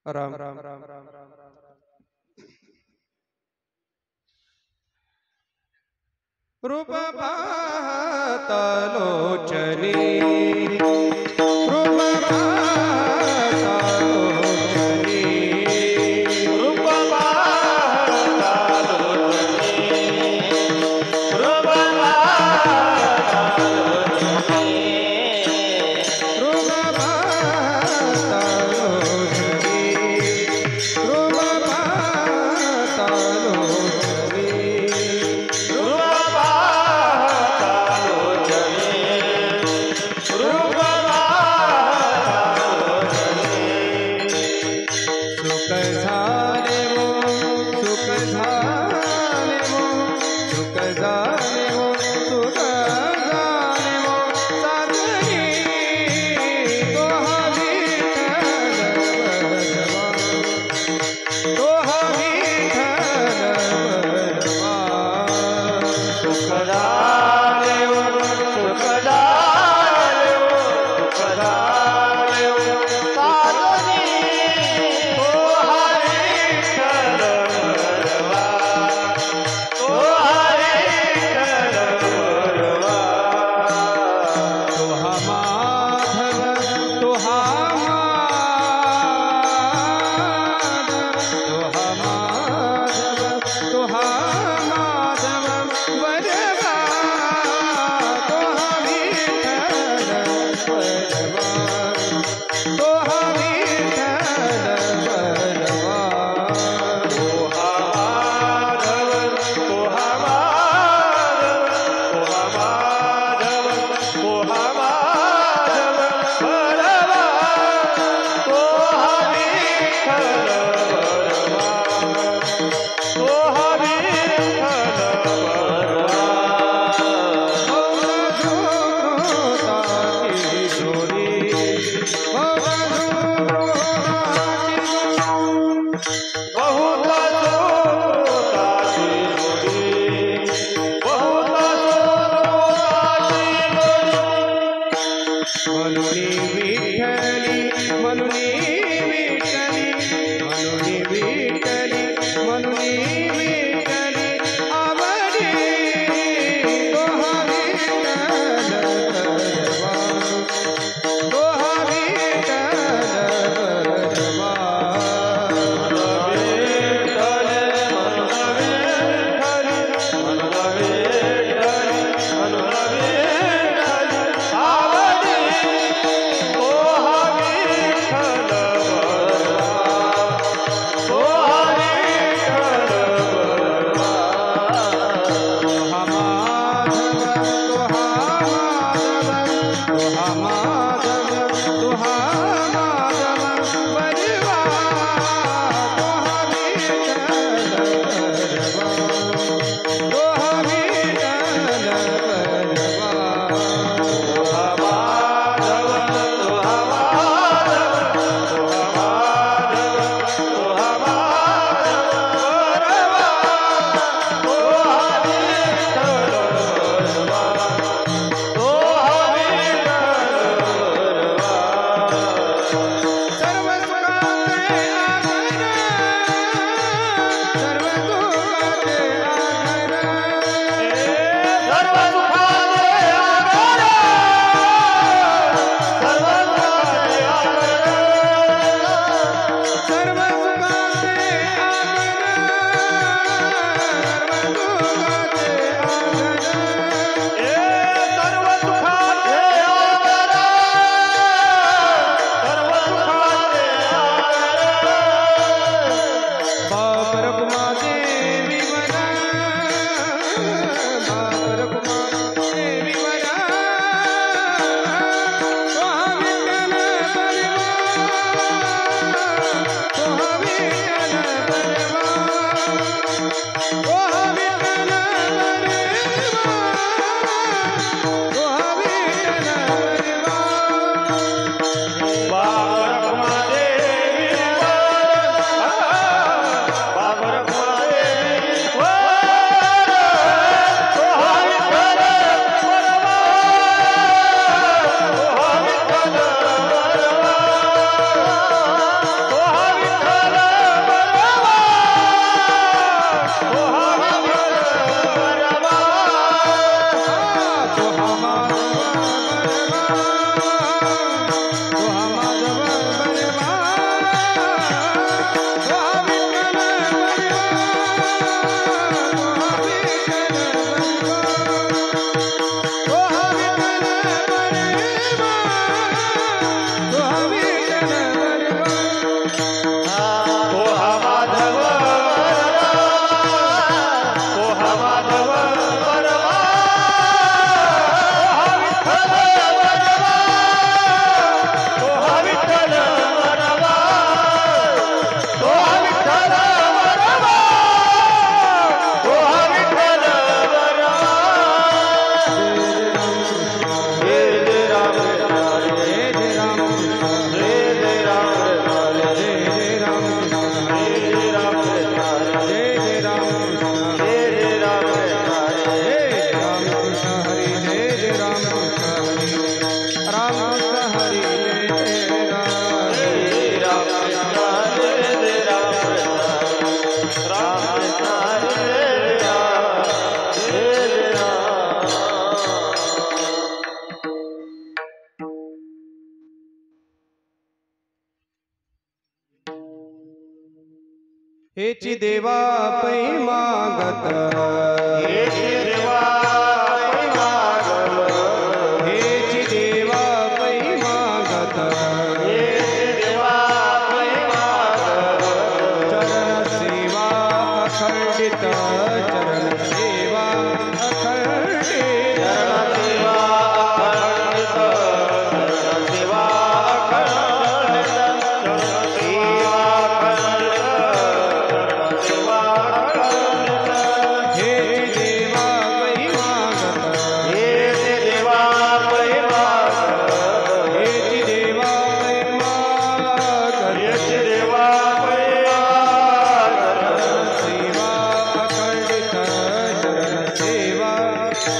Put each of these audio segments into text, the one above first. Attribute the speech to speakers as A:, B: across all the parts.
A: राम राम राम राम राम रूप पाहतलोचनी रूप पाहतलोचनी रूप पाहतलोचनी रूप हेची देवा पै मागत
B: हेची देवा पै मागत
A: हेची देवा पै मागत
B: हेची देवा पै मागत
A: चरण सेवा अखंडित चरण सेवा अखंडित
B: चरण सेवा अखंडित चरण सेवा अखंडित चरण सेवा अखंडित चरण सेवा अखंडित
A: हेची देवा पै मागत
B: हेची देवा पै मागत
A: हेची देवा पै मागत
B: हेची देवा पै मागत
A: सेवा अखंडित चरण सेवा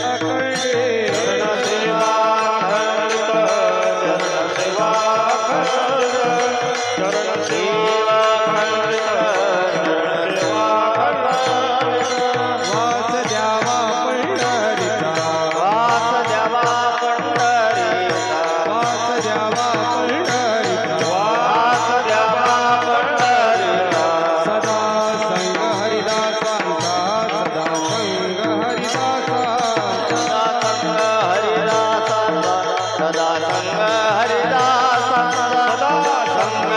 A: अखंडित
B: चरण सेवा अखंडित चरण सेवा अखंडित चरण सेवा अखंडित चरण सेवा अखंडित
A: वास द्यावा पंढरीचा
B: वास द्यावा पंढरीचा
A: वास द्यावा पंढरीचा
B: वास द्यावा पंढरीचा
A: सदा संग हरिदासांचा सदा संग हरिदासांचा
B: सदा संग हरिदासांचा सदा संग हरिदासांचा सदा संग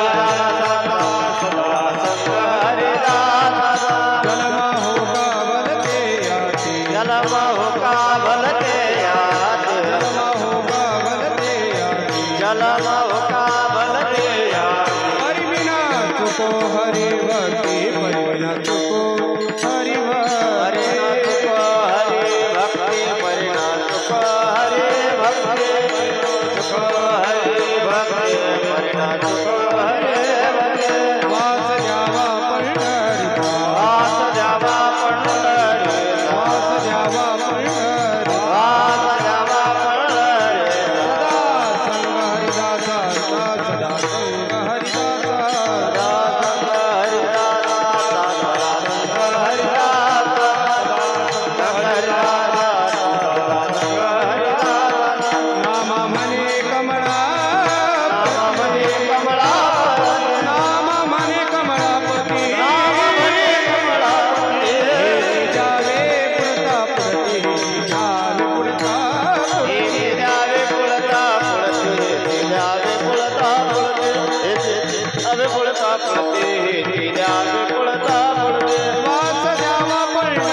B: हरिदासांचा सदा संग हरिदासांचा
A: जन्म हो गावलते याती
B: जन्म हो का भलते याते
A: जन्म हो गावलते याती
B: जन्म हो का भलते याते
A: हरि बिना चुको हरि भक्ति हरि बिना चुको हरि
B: परिणा चुक हरि भक्ति चुक हरि भक्ति परिणा चुक हरि भक्ति
A: वास द्यावा पंढरीचा
B: वास द्यावा पंढरीचा
A: वास द्यावा पंढरीचा
B: वास द्यावा पंढरीचा
A: सदा संग हरिदासांचा सदा संग हरिदासांचा
B: सदा संग हरिदासा सदा संग हरिदासा सदा संग हरिदासा
A: नाम म्हणे कमळा
B: नाम म्हणे कमळापती
A: नाम म्हणे कमळापती
B: नाम म्हणे कमळापती
A: जावे पुरता पुरती जावे पुरता
B: हे द्यावे कुळता पुळते हे द्यावे कुळता पुळते हे द्यावे कुळता पुळते हे द्यावे कुळता पुळते
A: वास द्यावा पंढरी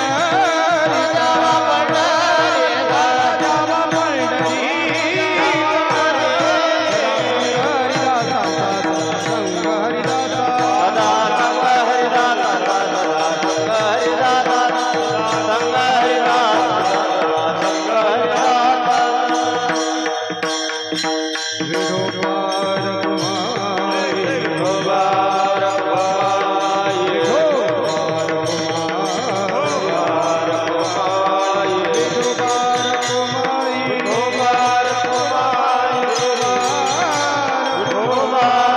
B: द्यावा पंढरी
A: वास द्यावा पंढरी हरिदासांचा संग हरिदासा
B: सदा संग हरिदासा सदा संग हरिदासा संग हरिदासा संग हरिदासा
A: विठोबार कुमारी
B: विठोबार कुमारी
A: विठोबार कुमारी
B: विठोबार कुमारी
A: विठोबार कुमारी
B: विठोबार कुमारी विठोबार कुमारी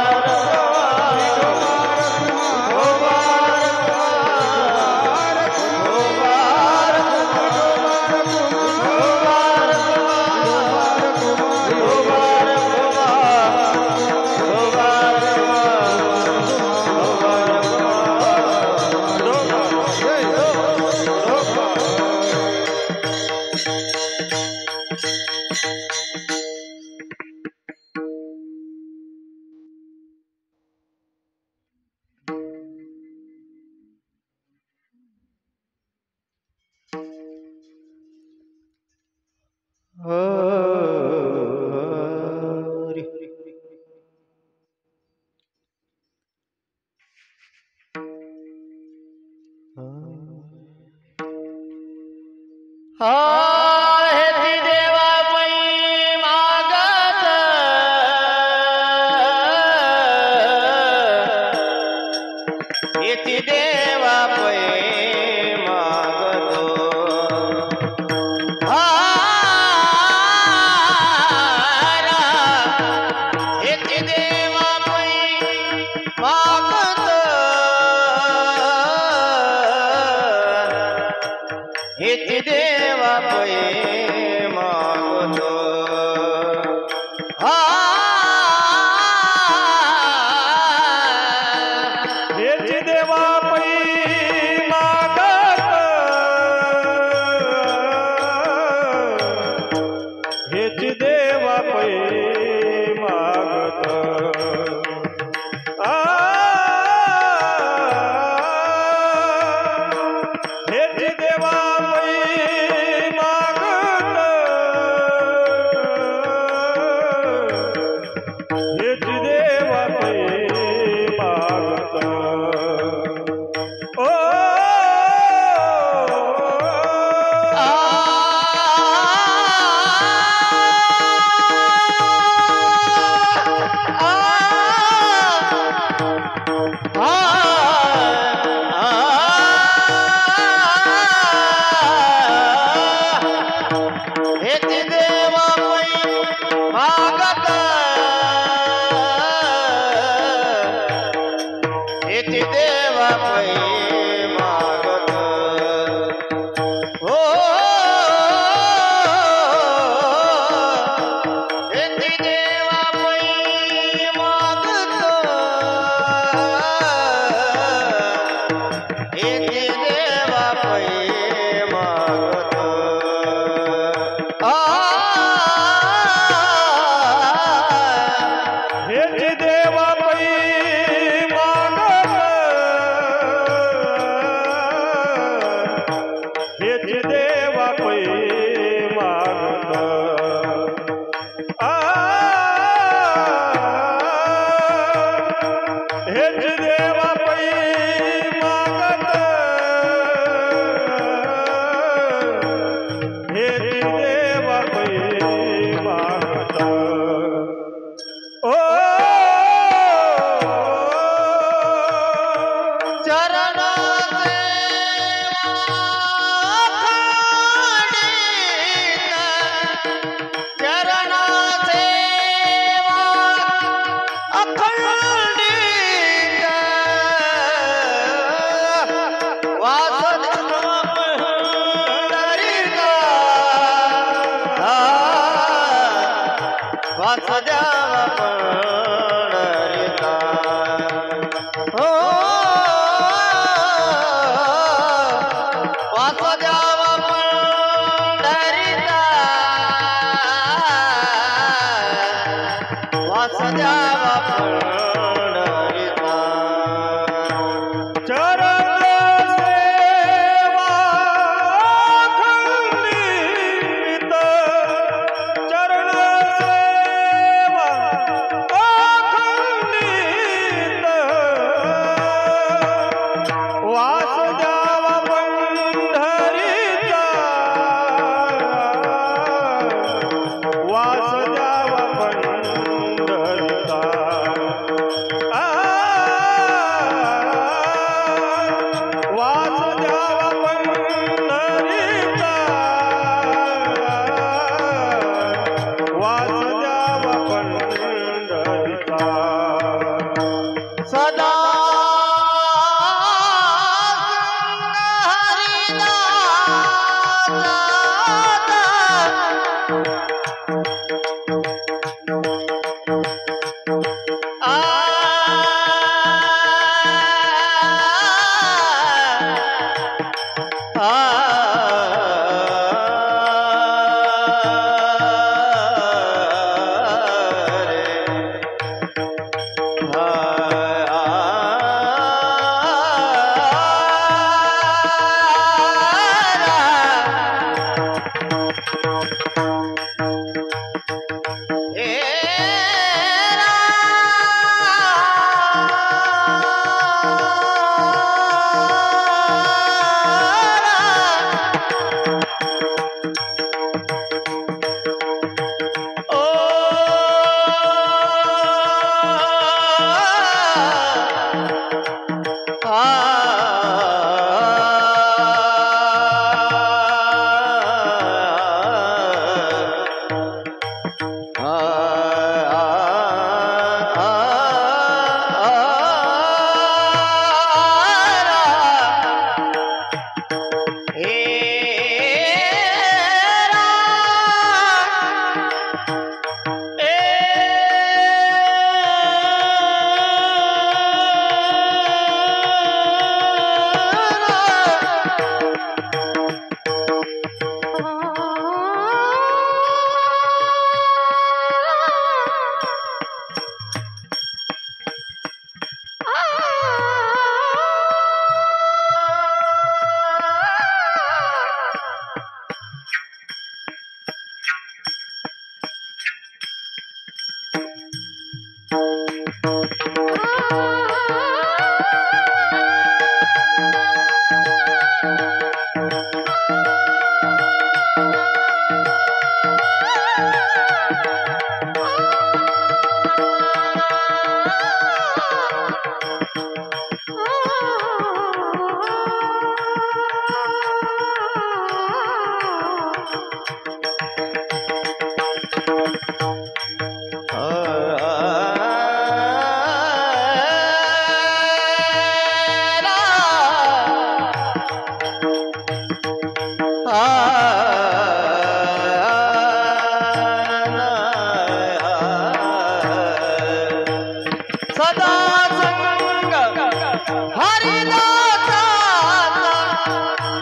B: हेची देवा पै मागत हेची देवा पै मागत हेची देवा पै मागत हेची देवा पै मागतो हेची देवा वासुदेवा पंढरीचा हो वासुदेवा पंढरीचा वासुदेवा पंढरीचा
A: चरण सेवा खंडित चरण सेवा अखंडित वासुदेवा पंढरीचा वासुदेवा पंढरीचा वासुदेवा पंढरीचा वासुदेवा पंढरीचा
B: सदा सदा संग हरिदासा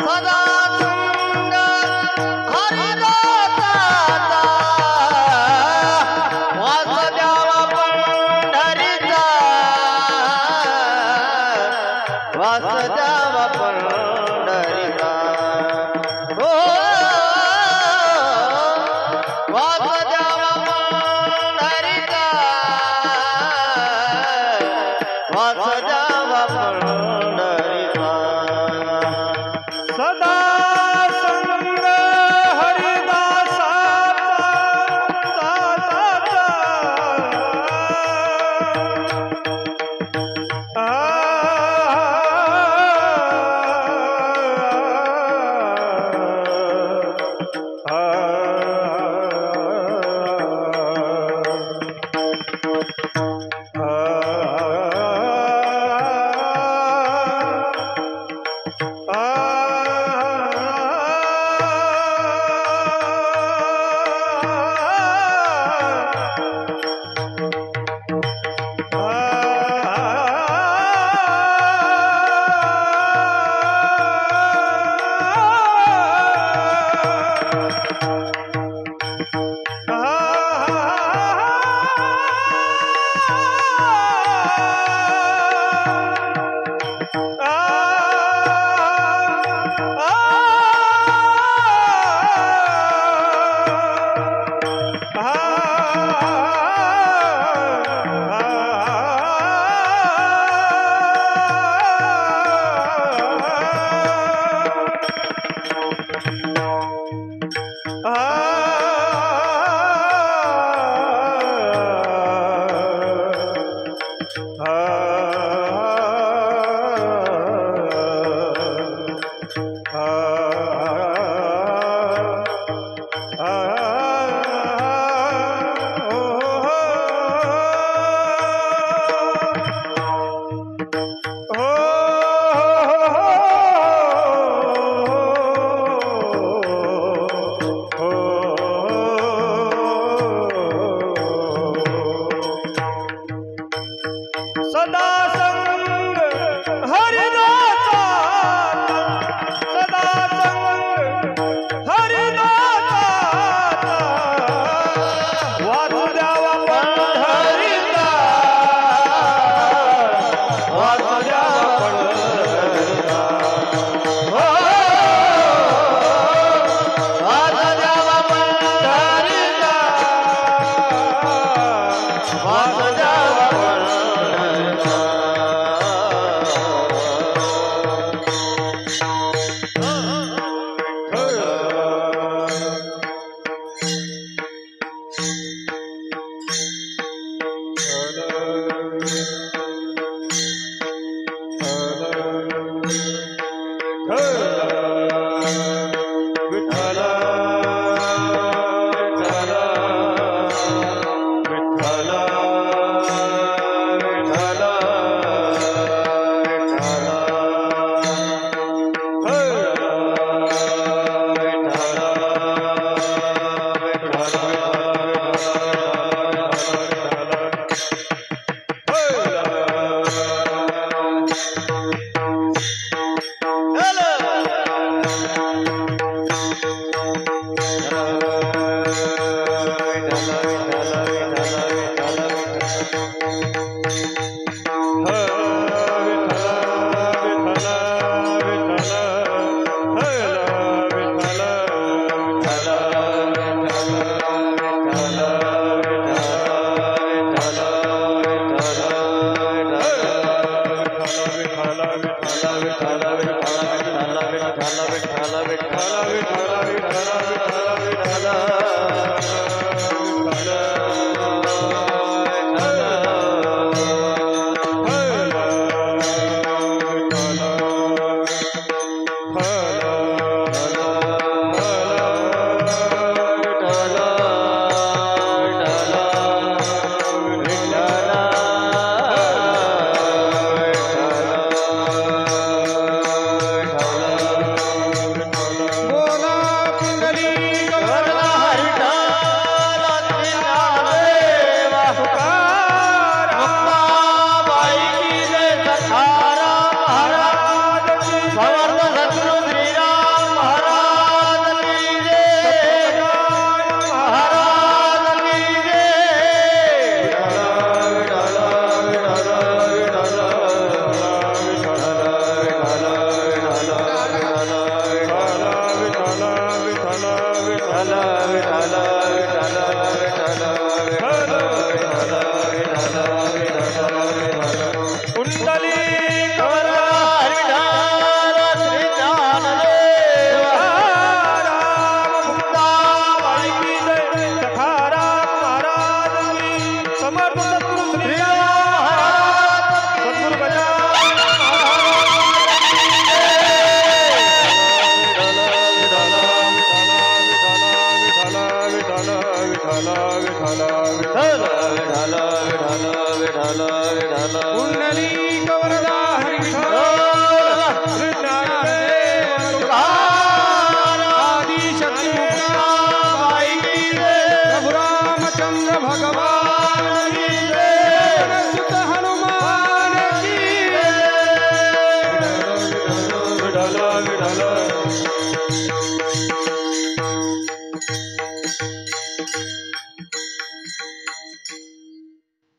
B: सदा संग हरिदासा वासुदेवा पंढरीचा वासुदेवा पंढरीचा हो वासुदेवा पंढरीचा वास द्यावा पंढरीचा.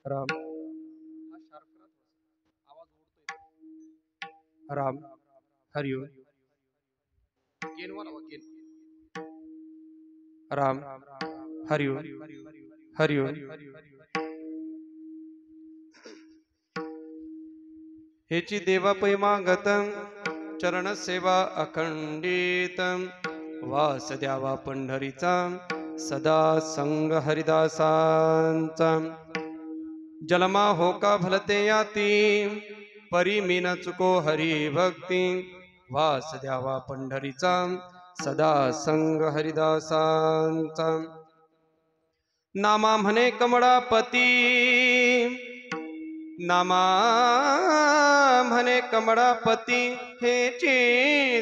A: राम राम हरिओम राम हरिओम हरिओम. हेची देवा पैमागतम चरण सेवा अखंडितम वास द्यावा पंढरीचा सदा संग हरिदासांचा. जलमा हो का भलते याती परी मीन चुको हरी भक्ती वास द्यावा पंढरीचा सदा संग हरिदासांचा. नामा म्हणे कमळापती नामा म्हणे कमळापती हेची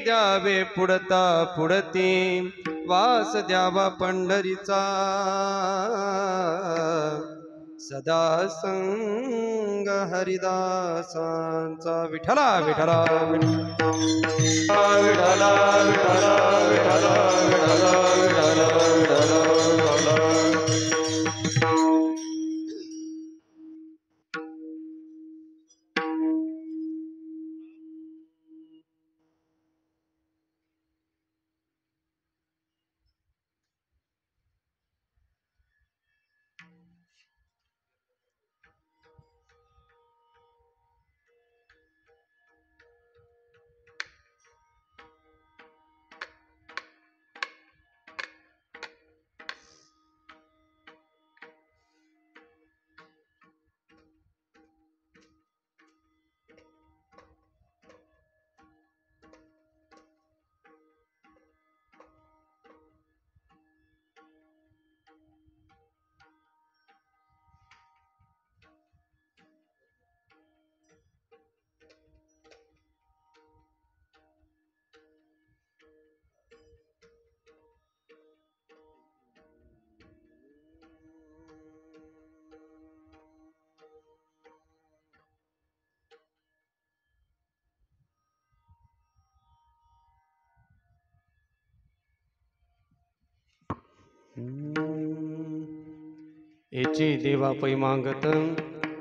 A: द्यावे पुढता पुढती वास द्यावा पंढरीचा सदा संग हरिदासांचा. विठला विठला विठला विठला विठला विठला विठला विठला विठला विठला. एची देवा पै मागत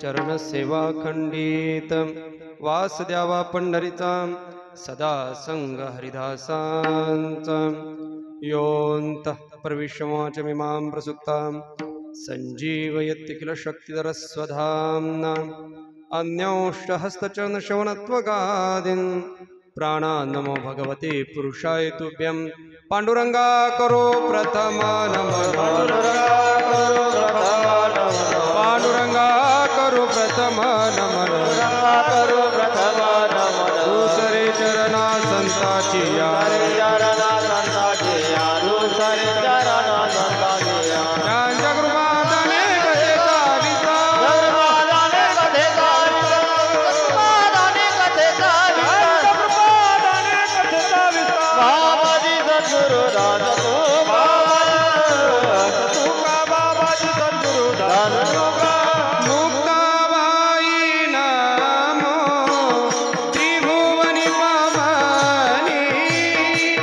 A: चरण सेवा खंडित वास द्यावा पंढरीचा सदा संग हरिदासांचा योऽन्तः प्रविश्यमाचमिमां प्रसुप्तां संजीवयत्य किल शक्तिधरस्वधाम्ना अन्योष्टहस्तचरणश्रवणत्वगादीन् प्राणान्नमो भगवते पुरुषाय तुभ्यं पांडुरंगा करो प्रथम नमन पांडुरंगा करो प्रथम नमन दुसरे चरणा संताची त्यांच्या कृपादाने कसे काविता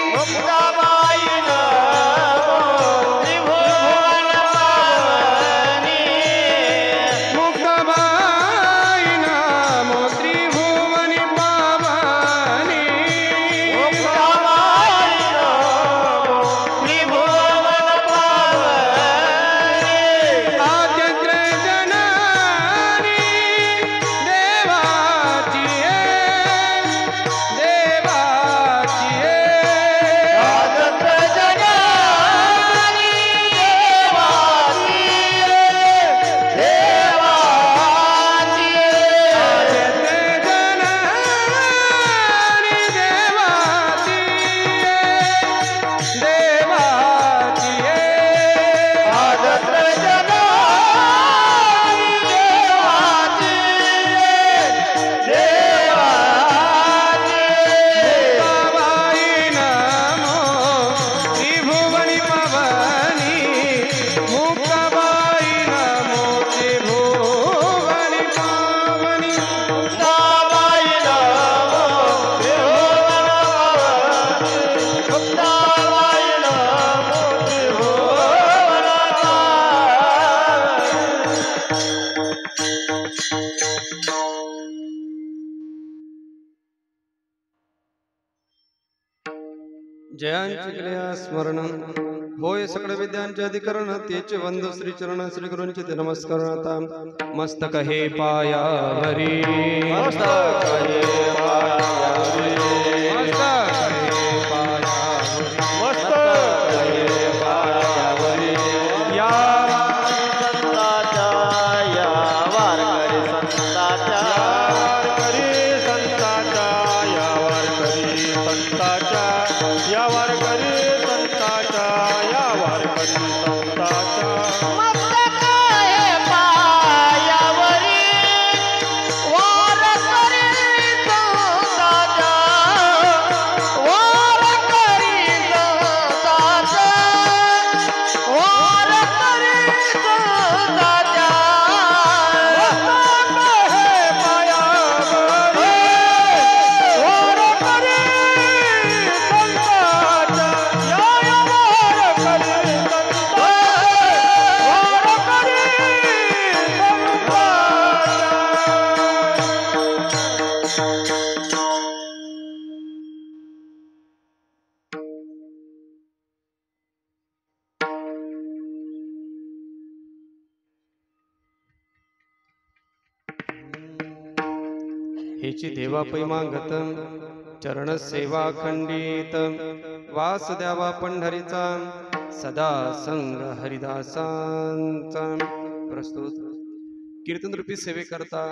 A: मुक्ताबाई नामो त्रिभुवनी पावनी मुक्ताबाई नामो त्रिभुवनी पावनी आद्यंत्र जननी देवाची मुक्ताबाई नामो त्रिभुवनी पावनी मुक्ताबाई नामो त्रिभुवनी पावनी जयांची क्रिया स्मरण होय सकळ विद्यांचे अधिकरण तेचे वंदो श्री चरण श्री गुरूंचे ते नमस्कार आता मस्तक हे पायावरी मस्तक हे पायावरी या हेची देवा पै मागत चरण सेवा खंडित वास द्यावा पंढरीचा सदा संग हरिदासांचा प्रस्तुत कीर्तन रूपी सेवेकरता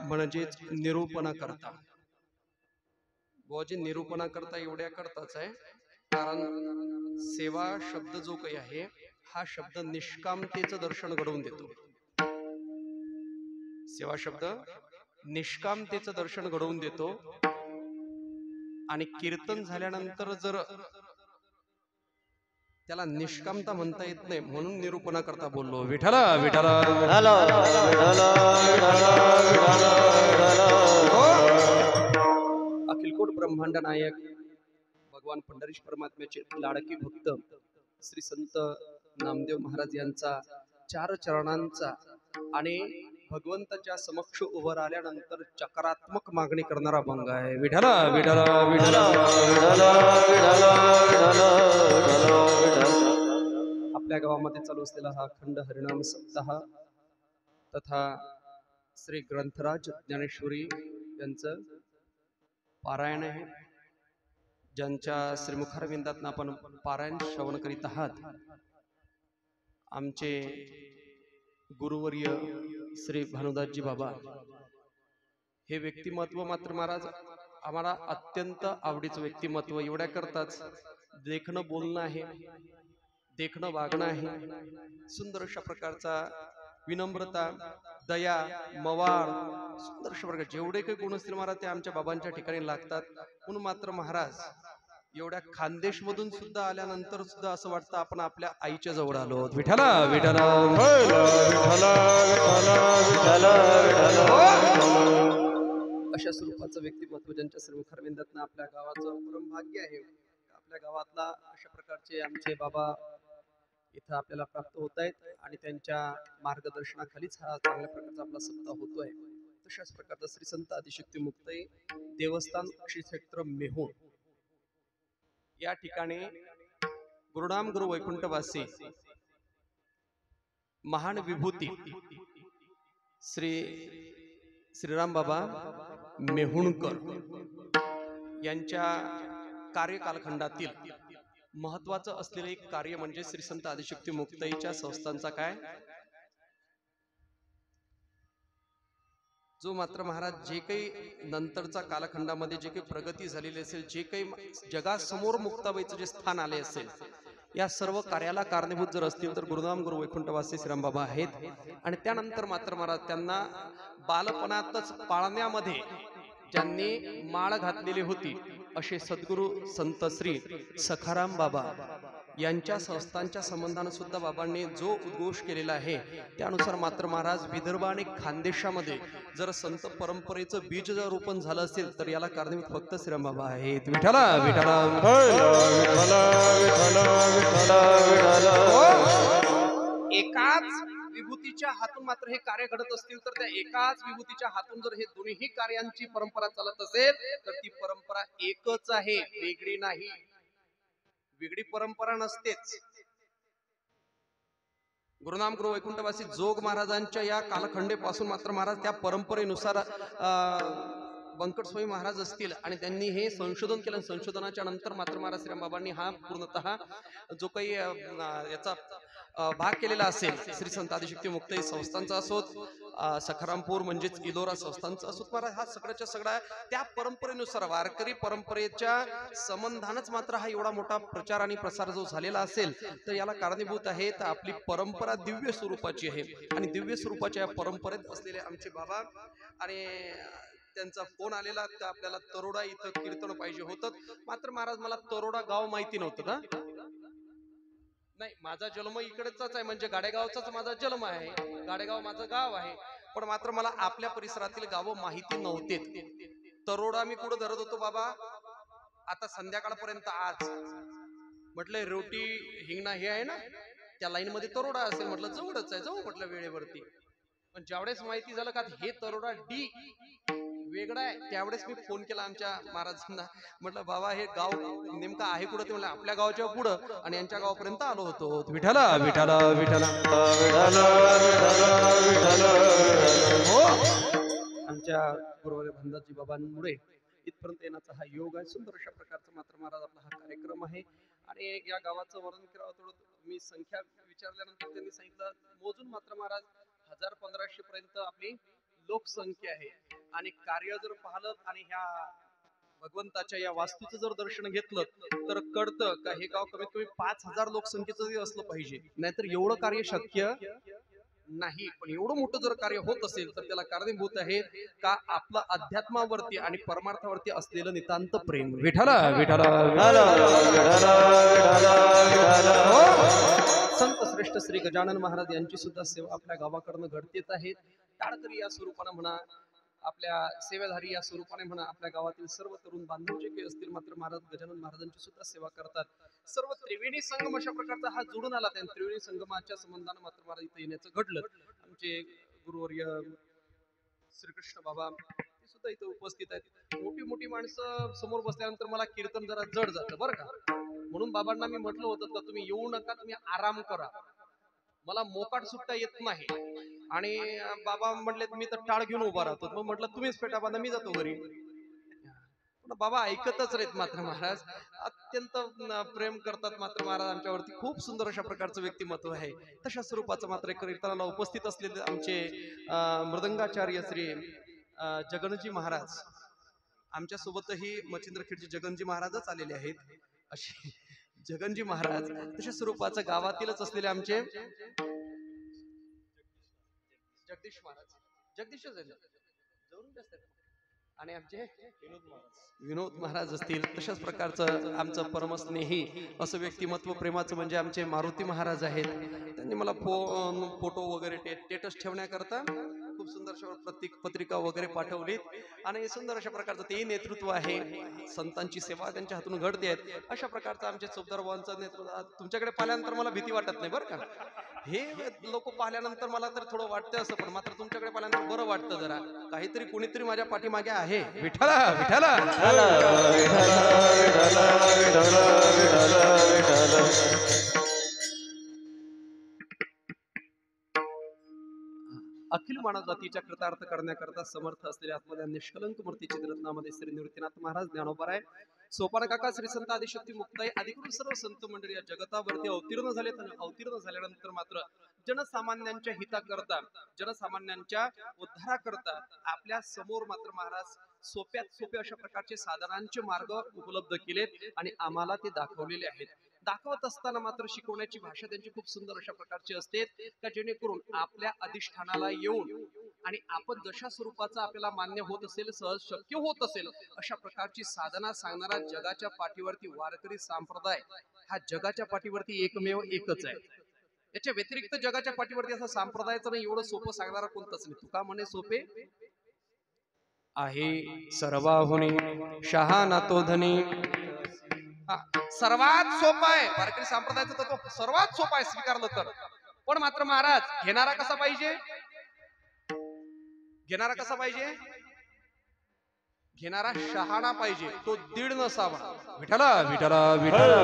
A: म्हणजेच निरूपणा करता बोजी निरूपणा करता एवढ्या करताच आहे कारण सेवा शब्द जो काही आहे हा शब्द निष्कामतेचं दर्शन घडवून देतो सेवा शब्द निष्कामतेचं दर्शन घडवून देतो आणि कीर्तन झाल्यानंतर जर त्याला निष्कामता म्हणता येत नाही म्हणून निरूपणा करता बोललो विठला विठला अखिलकोट ब्रह्मांड नायक भगवान पंढरीश परमात्म्याचे लाडके भक्त श्री संत नामदेव महाराज यांचा 4 चरणांचा आणि भगवंताच्या समक्ष उभं राहिल्यानंतर चक्रात्मक मागणी करणारा भंग आहे. विठला विठला विठला आपल्या गावामध्ये चालू असलेला हा अखंड हरिनाम सप्ताह तथा श्री ग्रंथराज ज्ञानेश्वरी यांचं पारायण आहे, ज्यांच्या श्रीमुखारविंदातनं आपण पारायण श्रवण करीत आहात. आमचे गुरुवर्य श्री भानुदासजी बाबा हे व्यक्तिमत्व मात्र महाराज आम्हाला अत्यंत आवडीचं व्यक्तिमत्व. एवढ्या करताच देखणं बोलणं आहे, देखणं वागणं आहे, सुंदर अशा प्रकारचा विनम्रता, दया, मवाळ, सुंदर अशा प्रकार जेवढे काही गुण असतील महाराज ते आमच्या बाबांच्या ठिकाणी लागतात. म्हणून मात्र महाराज एवढ्या खानदेश मधून सुद्धा आल्यानंतर सुद्धा असं वाटतं आपण आपल्या आईच्या जवळ आलो. विठला विठला अशा स्वरूपाचं व्यक्तिमत्व ज्यांच्या श्रीमुखारविंदातनं आपल्या गावाचं परम भाग्य आहे. आपल्या गावातला अशा प्रकारचे आमचे बाबा इथं आपल्याला प्राप्त होत आहेत आणि त्यांच्या मार्गदर्शनाखालीच हा चांगल्या प्रकारचा आपला सप्ताह होतोय. तशाच प्रकारचा श्री संत आदिशक्ती मुक्ताई देवस्थान श्री क्षेत्र मेहूण या ठिकाणी गुरुनाम गुरु वैकुंठवासी महान विभूती श्री श्रीराम बाबा मेहुणकर यांच्या कार्यकालखंडातील महत्वाचं असलेलं एक कार्य म्हणजे श्री संत आदिशक्ती मुक्ताईच्या संस्थांचा काय जो मात्र महाराज जे काही नंतरचा कालखंडामध्ये जे काही प्रगती झालेली असेल, जे काही जगासमोर मुक्ताबाईचं जे स्थान आले असेल, या सर्व कार्याला कारणीभूत जर असतील तर गुरुनाम गुरु वैकुंठवासी श्रीराम बाबा आहेत. आणि त्यानंतर मात्र महाराज त्यांना बालपणातच पाळण्यामध्ये ज्यांनी माळ घातलेली होती असे सद्गुरु संत श्री सखाराम बाबा यांच्या संस्थांच्या संबंधाने सुद्धा बाबांनी जो उद्घोष केलेला आहे त्यानुसार मात्र महाराज विदर्भ आणि खानदेशामध्ये जर संत परंपरेचं बीज जर रोपण झालं असेल तर याला कारणीभूत फक्त श्रीराम बाबा आहेत. विठला विठला एकाच विभूतीच्या हातून मात्र हे कार्य घडत असतील तर त्या एकाच विभूतीच्या हातून जर हे दोन्ही कार्यांची परंपरा चालत असेल तर ती परंपरा एकच आहे, वेगळी नाही, वेगळी परंपरा नसतेच. गुरुनाम गुरु वैकुंठवासी जोग महाराजांच्या या कालखंडेपासून मात्र महाराज त्या परंपरेनुसार बंकट स्वामी महाराज असतील आणि त्यांनी हे संशोधन केलं. संशोधनाच्या नंतर मात्र महाराज श्रीराम बाबांनी हा पूर्णतः जो काही याचा भाग केलेला असेल श्री संत आदिशक्ती मुक्ताई संस्थांचा असोत, सखारामपूर म्हणजेच इलोरा संस्थांचा असोत, महाराज हा सगळ्याच्या सगळा त्या परंपरेनुसार वारकरी परंपरेच्या संबंधानच मात्र हा एवढा मोठा प्रचार आणि प्रसार जो झालेला असेल तर याला कारणीभूत आहे तर आपली परंपरा दिव्य स्वरूपाची आहे. आणि दिव्य स्वरूपाच्या या परंपरेत असलेले आमचे बाबा आणि त्यांचा फोन आलेला तर आपल्याला तरोडा इथं कीर्तन पाहिजे होतं. मात्र महाराज मला तरोडा गाव माहिती नव्हतं ना, नाही माझा जन्म इकडेचाच आहे, म्हणजे गाडेगावचाच माझा जन्म आहे, गाडेगाव माझं गाव आहे, पण मात्र मला आपल्या परिसरातील गावं माहिती नव्हते. तरोडा मी कुठं धरत होतो बाबा आता संध्याकाळपर्यंत आज म्हटलं रोटी हिंगणा हे आहे ना त्या लाईन मध्ये तरोडा असेल, म्हटलं जवळच आहे, जाऊ म्हटलं वेळेवरती. पण ज्यावेळेस माहिती झालं का हे तरोडा डी वेगळा आहे त्यावेळेस मी फोन केला आमच्या महाराजांना, म्हटलं बाबा हे गाव नेमकं आहे कुठं? ते म्हणलं आपल्या गावाच्या पुढं, आणि यांच्या गावापर्यंत आलो होतो. विठाला विठाला विठाला हो आमच्या गुरुवारी भानुदासजी बाबांमुळे इथपर्यंत येण्याचा हा योग आहे. सुंदर अशा प्रकारचा मात्र महाराज आपला हा कार्यक्रम आहे. आणि या गावाचं वर्णन करावं थोडं मी संख्या विचारल्यानंतर त्यांनी सांगितलं मोजून मात्र महाराज 1500 पर्यंत आपली लोकसंख्या आहे. आणि कार्य जर पाहिलं आणि ह्या भगवंताच्या या वास्तूचं जर दर्शन घेतलं तर कळतं का हे गाव कमीत कमी 5000 लोकसंख्येचं असलं पाहिजे, नाहीतर एवढं कार्य शक्य नाही. पण एवढं मोठं जर कार्य होत असेल तर त्याला कारणीभूत आहे का आपलं अध्यात्मावरती आणि परमार्थावरती असलेलं नितांत प्रेम. विठाला विठाला संत श्रेष्ठ श्री गजानन महाराज यांची सुद्धा सेवा आपल्या गावाकडनं घडतेच आहेत. टाळकरी या स्वरूपानं म्हणा आपल्या सेवाधारी या स्वरूपाने म्हणा आपल्या गावातील सर्व तरुण बांधव जे काही असतील मात्र महाराज गजानन महाराजांची सुद्धा सेवा करतात सर्व त्रिवेणी संगम अशा प्रकारचा हा जोडून आला त्या त्रिवेणी संगमाच्या संबंधानं मात्र महाराज इथं येण्याचं घडलं आमचे गुरुवर्य श्रीकृष्ण बाबा ते सुद्धा इथं उपस्थित आहेत मोठी मोठी माणसं समोर बसल्यानंतर मला कीर्तन जरा जड जातं बरं का म्हणून बाबांना मी म्हटलं होतं का तुम्ही येऊ नका तुम्ही आराम करा मला मोकाट सुट्टा येत नाही आणि बाबा म्हटले मी तर टाळ घेऊन उभा राहतो मग म्हटलं तुम्हीच पेटा बांधा मी जातो घरी पण बाबा ऐकतच नाहीत मात्र महाराज अत्यंत प्रेम करतात मात्र महाराज आमच्यावरती खूप सुंदर अशा प्रकारचं व्यक्तिमत्व आहे तशा स्वरूपाचं मात्र कीर्तनाला उपस्थित असलेले आमचे मृदंगाचार्य श्री जगनजी महाराज आमच्या सोबतही मच्छिंद्रखेडचे जगनजी महाराजच आलेले आहेत अशी जगनजी महाराज तशा स्वरूपाचं गावातीलच असलेले आमचे जगदीश महाराज जगदीशच आहेत आणि आमचे विनोद महाराज असतील तशाच प्रकारचं आमचं परमस्नेही असं व्यक्तिमत्व प्रेमाचं म्हणजे आमचे मारुती महाराज आहेत त्यांनी मला फोटो वगैरे स्टेटस ठेवण्याकरता खूप सुंदर पत्रिका वगैरे पाठवली आणि सुंदर अशा प्रकारचं ते नेतृत्व आहे संतांची सेवा त्यांच्या हातून घडते आहेत अशा प्रकारचं आमचे चौदार भावांचं नेतृत्व तुमच्याकडे पाहिल्यानंतर मला भीती वाटत नाही बरं का हे लोक पाहिल्यानंतर मला तर थोडं वाटतं असं पण मात्र तुमच्याकडे पाहिल्यानंतर बरं वाटतं जरा काहीतरी कोणीतरी माझ्या पाठीमागे आहे विठ्ठला विठ्ठला अखिल मानव जातीच्या कृतार्थ करण्याकरता समर्थ असलेल्या आत्मज्ञान निष्कलंक मूर्ती चित्ररत्नामध्ये श्री निवृत्तीनाथ महाराज ज्ञानोबराय सोपान काका श्री संत आदिशक्ती मुक्ताई अधिकृत सर्व संत मंडळी या जगतावरती अवतीर्ण झालेत आणि अवतीर्ण झाल्यानंतर मात्र जनसामान्यांच्या हिताकरता जनसामान्यांच्या उद्धाराकरता आपल्या समोर मात्र महाराज सोप्यात सोपे अशा प्रकारचे साधनांचे मार्ग उपलब्ध केलेत आणि आम्हाला ते दाखवलेले आहेत दाखवत असताना मात्र शिकवण्याची भाषा त्यांची खूप सुंदर अशा प्रकारची असते का जेणेकरून आपल्या अधिष्ठानाला येऊन आणि आपण जशा स्वरूपाचा आपल्याला मान्य होत असेल सहज शक्य होत असेल अशा प्रकारची साधना सांगणारा जगाच्या पाठीवरती वारकरी संप्रदाय हा जगाच्या पाठीवरती एकमेव एकच आहे याच्या व्यतिरिक्त जगाच्या पाठीवरती असा संप्रदायाचं नाही एवढं सोपं सांगणारा कोणतंच नाही तुका म्हणे सोपे आहे सर्वाहुनी शहाणा तो धनी सर्वात सोपा आहे वारकरी संप्रदायाचं तत्व सर्वात सोपा आहे स्वीकारलं तर पण मात्र महाराज घेणारा कसा पाहिजे घेणारा शहाणा पाहिजे तो दीड नसावा विठ्ठला विठ्ठला विठ्ठला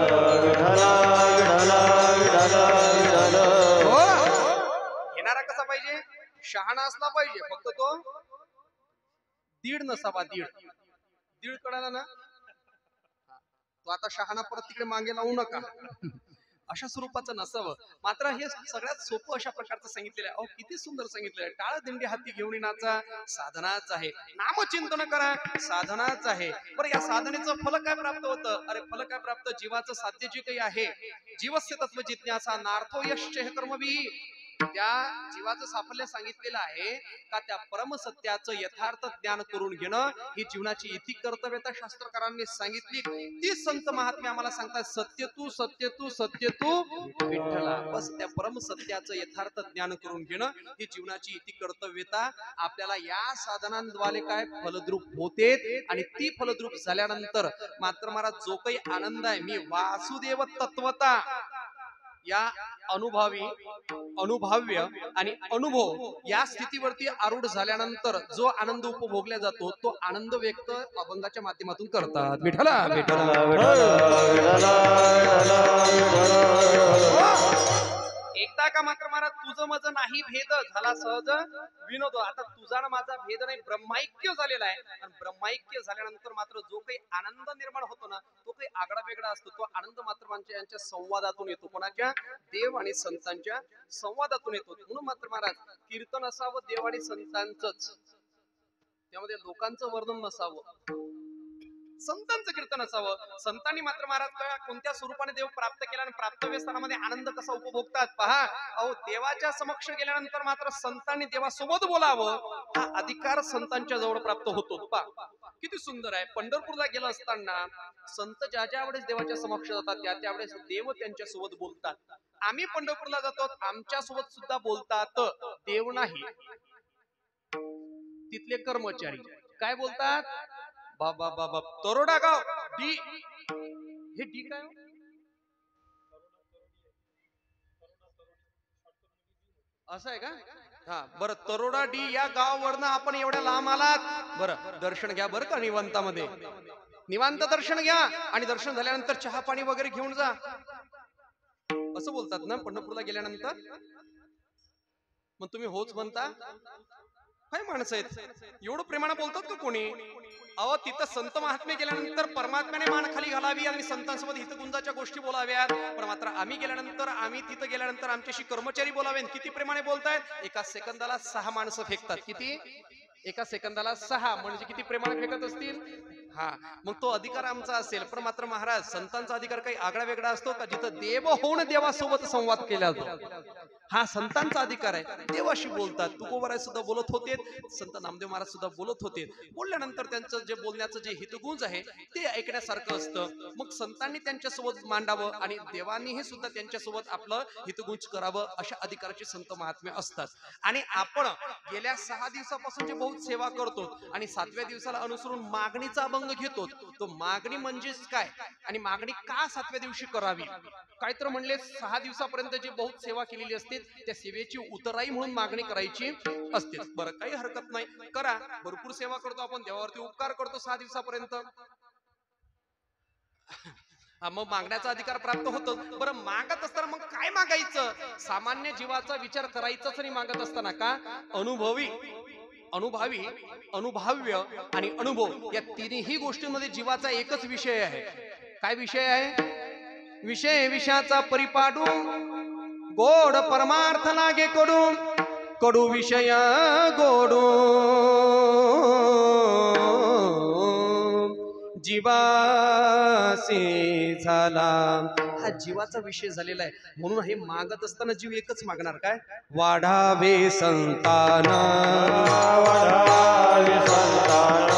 A: घेणारा कसा पाहिजे शहाणा असला पाहिजे फक्त तो दीड नसावा दीड कळाला ना तो आता शहाणा परत तिकडे मागे लावू नका अशा स्वरूपाचं नसावं मात्र हे सगळ्यात सोपं अशा प्रकारचं सांगितलेलं आहे किती सुंदर सांगितलेलं आहे टाळ दिंडी हाती घेऊन नाचा साधनाच आहे नामचिंतन करा साधनाच आहे बरं या साधनेचं फल काय प्राप्त होतं अरे फल काय प्राप्त जीवाचं साध्य जे काही आहे जीवस्य तत्व जिज्ञासा नार्थो यश्च हे कर्मभी त्या जीवाचं साफल्य सांगितलेलं आहे का त्या परमसत्याचं यथार्थ ज्ञान करून घेणं ही जीवनाची इतिक कर्तव्यता शास्त्रकारांनी सांगितली ती संत महात्मे आम्हाला सांगतात सत्य तू विठ्ठला बस त्या परमसत्याचं यथार्थ ज्ञान करून घेणं ही जीवनाची इतिक कर्तव्यता आपल्याला या साधनांद्वारे काय फलद्रूप होते आणि ती फलद्रूप झाल्यानंतर मात्र मला जो काही आनंद आहे मी वासुदेव तत्वता या अनुभव्य आणि अनुभव या स्थितीवरती आरूढ झाल्यानंतर जो आनंद उपभोगला जातो तो आनंद व्यक्त अभंगाच्या माध्यमातून करतात विठ्ठला एकदा का मात्र महाराज तुझं माझं नाही भेद झाला सहज विनोद आता तुझा ना माझा भेद नाही ब्रह्माईक्य झालेला आहे आणि ब्रह्माईक्य झाल्यानंतर मात्र जो काही आनंद निर्माण होतो ना तो काही आगळा वेगळा असतो तो आनंद मात्र यांच्या संवादातून येतो कोणाच्या देव आणि संतांच्या संवादातून येतो म्हणून मात्र महाराज कीर्तन असावं देव आणि संतांचंच त्यामध्ये लोकांचं वर्णन नसावं संतांचं कीर्तन असावं संतांनी मात्र महाराज कोणत्या स्वरूपाने देव प्राप्त केला आणि प्राप्तव्य स्थानामध्ये आनंद कसा उपभोगतात पहा अहो देवाच्या समक्ष गेल्यानंतर मात्र संतांनी देवासोबत बोलावं हा अधिकार संतांच्या जवळ प्राप्त होतो पहा किती सुंदर आहे पंढरपूरला गेलं असताना संत ज्या वेळेस देवाच्या समक्ष जातात त्या वेळेस देव त्यांच्या सोबत बोलतात आम्ही पंढरपूरला जातो आमच्या सोबत सुद्धा बोलतात देव नाही तिथले कर्मचारी काय बोलतात, बाबा बाबा तरोडा गाव डी, हे डी काय असं आहे का? हा बरं, तरोडा डी या गावावरनं आपण एवढ्या लांब आलात, बरं दर्शन घ्या बरं का निवांतामध्ये, निवांत दर्शन घ्या आणि दर्शन झाल्यानंतर चहा पाणी वगैरे घेऊन जा, असं बोलतात ना पंढरपूरला गेल्यानंतर. मग तुम्ही होच म्हणता, काय माणसं आहेत एवढं प्रेमाने बोलतात का कोणी? अहो तिथं संत महात्मे गेल्यानंतर परमात्म्याने मान खाली घालावी आणि संतांसोबत हितगुंजाच्या गोष्टी बोलाव्यात, पण मात्र आम्ही गेल्यानंतर, आम्ही तिथं गेल्यानंतर आमच्याशी कर्मचारी बोलावे. किती प्रेमाने बोलतायत, एका सेकंदाला 6 माणसं फेकतात. किती? एका सेकंदाला 6, म्हणजे किती प्रेमाने फेकत असतील. हा, मग तो अधिकार आमचा असेल, पण मात्र महाराज संतांचा अधिकार काही आगळा वेगळा असतो का? जिथं देव होऊन देवासोबत संवाद केला जातो, हा संतांचा अधिकार आहे. देवाशी बोलतात. तुकोबराय सुद्धा बोलत होते, संत नामदेव महाराज सुद्धा बोलत होते. बोलल्यानंतर त्यांचं जे बोलण्याचं जे हितगुंज आहे ते ऐकण्यासारखं असतं. मग संतांनी त्यांच्यासोबत मांडावं आणि देवांनीही सुद्धा त्यांच्यासोबत आपलं हितगुंज करावं, अशा अधिकाराचे संत महात्मे असतात. आणि आपण गेल्या 6 दिवसापासून जे बहुत सेवा करतो आणि 7व्या दिवसाला अनुसरून मागणीचा अभंग घेतो, तो मागणी म्हणजेच काय आणि मागणी का 7व्या दिवशी करावी, काय तर म्हणले 6 दिवसापर्यंत जे बहुत सेवा केलेली असते त्या सेवेची उतराई म्हणून मागणी करायची असते. बरं, काही हरकत नाही, करा. भरपूर सेवा करतो आपण, देवावरती उपकार करतो 6 दिवसापर्यंत, मग मागण्याचा अधिकार प्राप्त होतो. बरं, मागत असताना मग काय मागायचं? सामान्य जीवाचा विचार करायचाच नाही मागत असताना. का? अनुभवी, अनुभावी, अनुभाव्य आणि अनुभव या तिन्ही गोष्टींमध्ये जीवाचा एकच विषय आहे. काय विषय आहे? विषय विषयाचा परिपाडू, गोड परमार्थ लागे कडू, कडू विषय गोडू, जीवासी झाला. हा जीवाचा विषय झालेला आहे. म्हणून हे मागत असताना जीव एकच मागणार, काय? वाढावे संतान,
B: वाढावे संतान,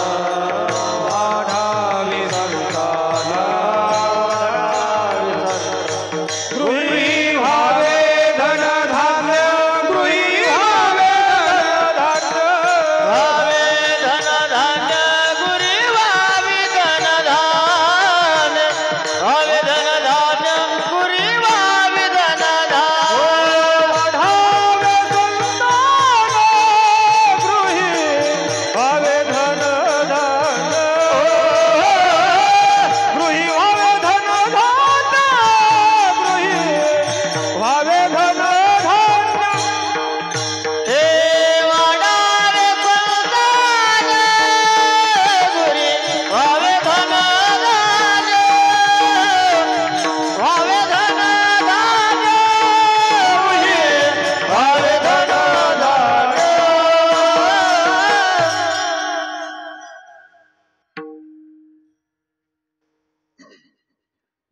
A: वाढावे संतान, गृही व्हावे धन धान्य, गृही व्हावे धन
B: धान्य, गुरी व्हावी धन धान्य, व्हावे धन धान्य, गुरी व्हावी धन धान्य.
A: वाढावे संतान, गृही व्हावे धन धान्य, गृही व्हावे धन धान्य, गृही व्हावे धन धान्य.
B: हे वाढावे संतान, गुरी व्हावे धन धान्य, व्हावे धन धान्य, गुरी व्हावे धन धान्य.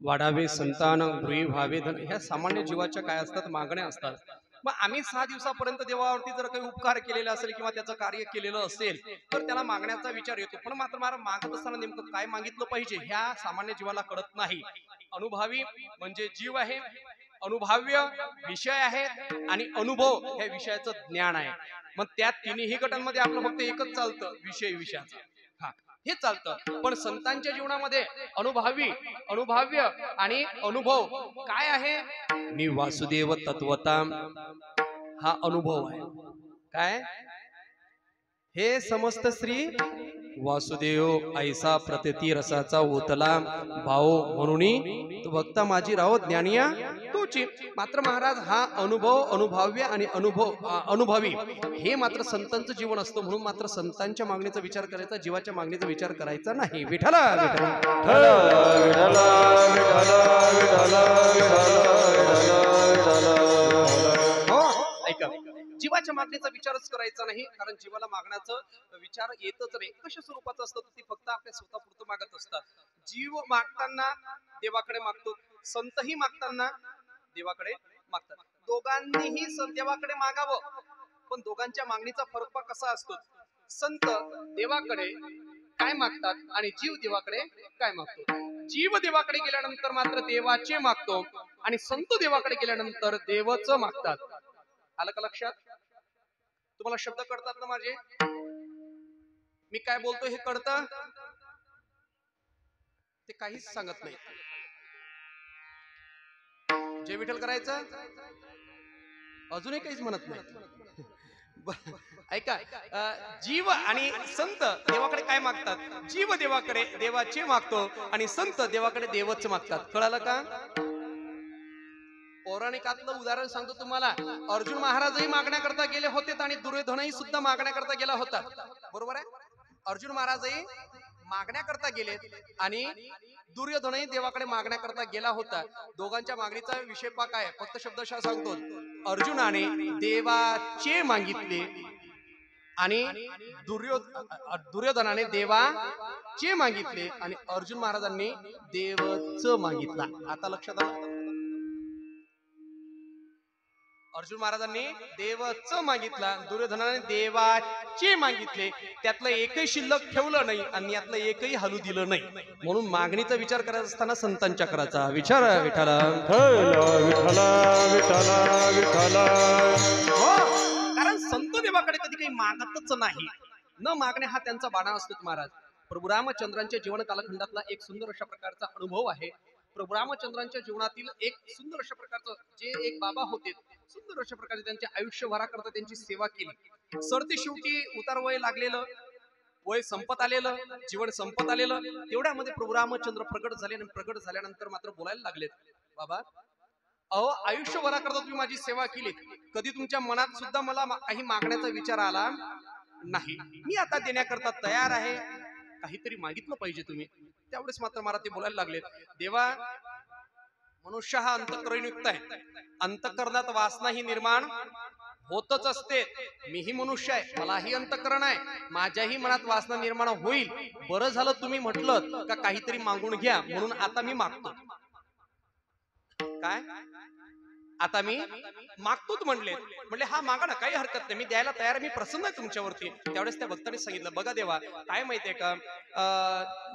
A: वाढावे संतान, गृही व्हावे धन, ह्या सामान्य जीवाच्या काय असतात? मागण्या असतात. मग आम्ही 6 दिवसापर्यंत देवावरती जर काही उपकार केलेला असेल किंवा त्याचं कार्य केलेलं असेल तर त्याला मागण्याचा विचार येतो. पण मात्र मला मागत असताना नेमकं काय मागितलं पाहिजे ह्या सामान्य जीवाला कळत नाही. अनुभवी म्हणजे जीव आहे, अनुभाव्य विषय आहे आणि अनुभव ह्या विषयाचं ज्ञान आहे. मग त्या तिन्ही गटांमध्ये आपलं फक्त एकच चालतं, विषय विषयाचं. हा, हे चालतं. पण संतांच्या जीवनामध्ये अनुभावी, अनुभाव्य आणि अनुभव काय आहे? मी वासुदेव तत्वता, हा अनुभव आहे. काय? हे समस्त श्री वासुदेव ऐसा प्रतीती रसाचा ओतला भाव म्हणून तो भक्ता माझी राहो ज्ञानिया तोची. मात्र महाराज हा अनुभव, अनुभाव्य आणि अनुभवी हे मात्र संतांचं जीवन असतं. म्हणून मात्र संतांच्या मागणीचा विचार करायचा, जीवाच्या मागणीचा विचार करायचा नाही. विठ्ठला ऐका, जीवाच्या मागणीचा विचारच करायचा नाही, कारण जीवाला मागण्याचं विचार येतच नाही. कशा स्वरूपाचं असतं? ते फक्त आपल्या स्वतःपुरतं मागत असतात. जीव मागताना देवाकडे मागतो, संतही मागताना देवाकडे मागतात. दोघांनीही देवाकडे मागावं, पण दोघांच्या मागणीचा फरक कसा असतो? संत देवाकडे काय मागतात आणि जीव देवाकडे काय मागतो? जीव देवाकडे गेल्यानंतर मात्र देवाचे मागतो आणि संत देवाकडे गेल्यानंतर देवाचं मागतात. आलं का लक्षात? तुम्हाला शब्द कळतात ना माझे? मी काय बोलतो हे कळतं, ते काहीच सांगत नाही. जय विठ्ठल करायचं अजूनही काहीच म्हणत नाही. ऐका, जीव आणि संत देवाकडे काय मागतात? जीव देवाकडे देवाचे मागतो आणि संत देवाकडे देवच मागतात. कळालं का? पौराणिकातलं उदाहरण सांगतो तुम्हाला. अर्जुन महाराजही मागण्याकरता गेले होते आणि दुर्योधनही सुद्धा मागण्याकरता गेला होता. बरोबर आहे? अर्जुन महाराजही मागण्याकरता गेले आणि दुर्योधनही देवाकडे मागण्याकरता गेला होता. दोघांच्या मागणीचा विषय काय? फक्त शब्दशः सांगतो. अर्जुनाने देवाचे मागितले आणि दुर्योधनाने देवाचे मागितले आणि अर्जुन महाराजांनी देवच मागितला. आता लक्षात आलं? अर्जुन महाराजांनी देवच मागितला, दुर्योधनाने देवाचे मागितले. त्यातलं एकही शिल्लक ठेवलं नाही आणि यातलं एकही हलू दिलं नाही. म्हणून मागणीचा विचार करायचा असताना संतांच्या करायचा विचार. विठ्ठला
B: विठ्ठला विठ्ठला विठ्ठला.
A: कारण संत देवाकडे कधी काही मागतच नाही. न मागणे हा त्यांचा बाणा असतो. महाराज प्रभू रामचंद्रांच्या जीवन कालखंडातला एक सुंदर अशा प्रकारचा अनुभव आहे. प्रभू रामचंद्रांच्या जीवनातील एक सुंदर अशा प्रकारचं जे एक बाबा होते, सुंदर अशा प्रकारे त्यांच्या आयुष्यभराकरता त्यांची सेवा केली. सरते शेवटी उतारवय लागलेलं, वय संपत आलेलं, जीवन संपत आलेलं, तेवढ्यामध्ये प्रभू रामचंद्र प्रगट झाले आणि प्रगट झाल्यानंतर मात्र बोलायला लागलेत, बाबा अहो आयुष्यभराकरता तुम्ही माझी सेवा केली, कधी तुमच्या मनात सुद्धा मला काही मागण्याचा विचार आला नाही. मी आता देण्याकरता तयार आहे. काहीतरी मागितलं पाहिजे तुम्ही. त्यावेळेस मात्र मला ते बोलायला लागले, देवा मनुष्य हा अंतःकरणयुक्त आहे. अंतःकरणात वासना ही निर्माण होतच असते. मीही मनुष्य आहे, मलाही अंतःकरण आहे, माझ्याही मनात वासना निर्माण होईल. बरं झालं तुम्ही म्हटलं का काहीतरी मागून घ्या, म्हणून आता मी मागतो. काय आता मी मागतो म्हणले हा मागा ना, काही हरकत नाही, मी द्यायला तयार, मी प्रसन्न आहे तुमच्यावरती. त्यावेळेस त्या भक्तांनी सांगितलं, बघा देवा काय माहितीये का,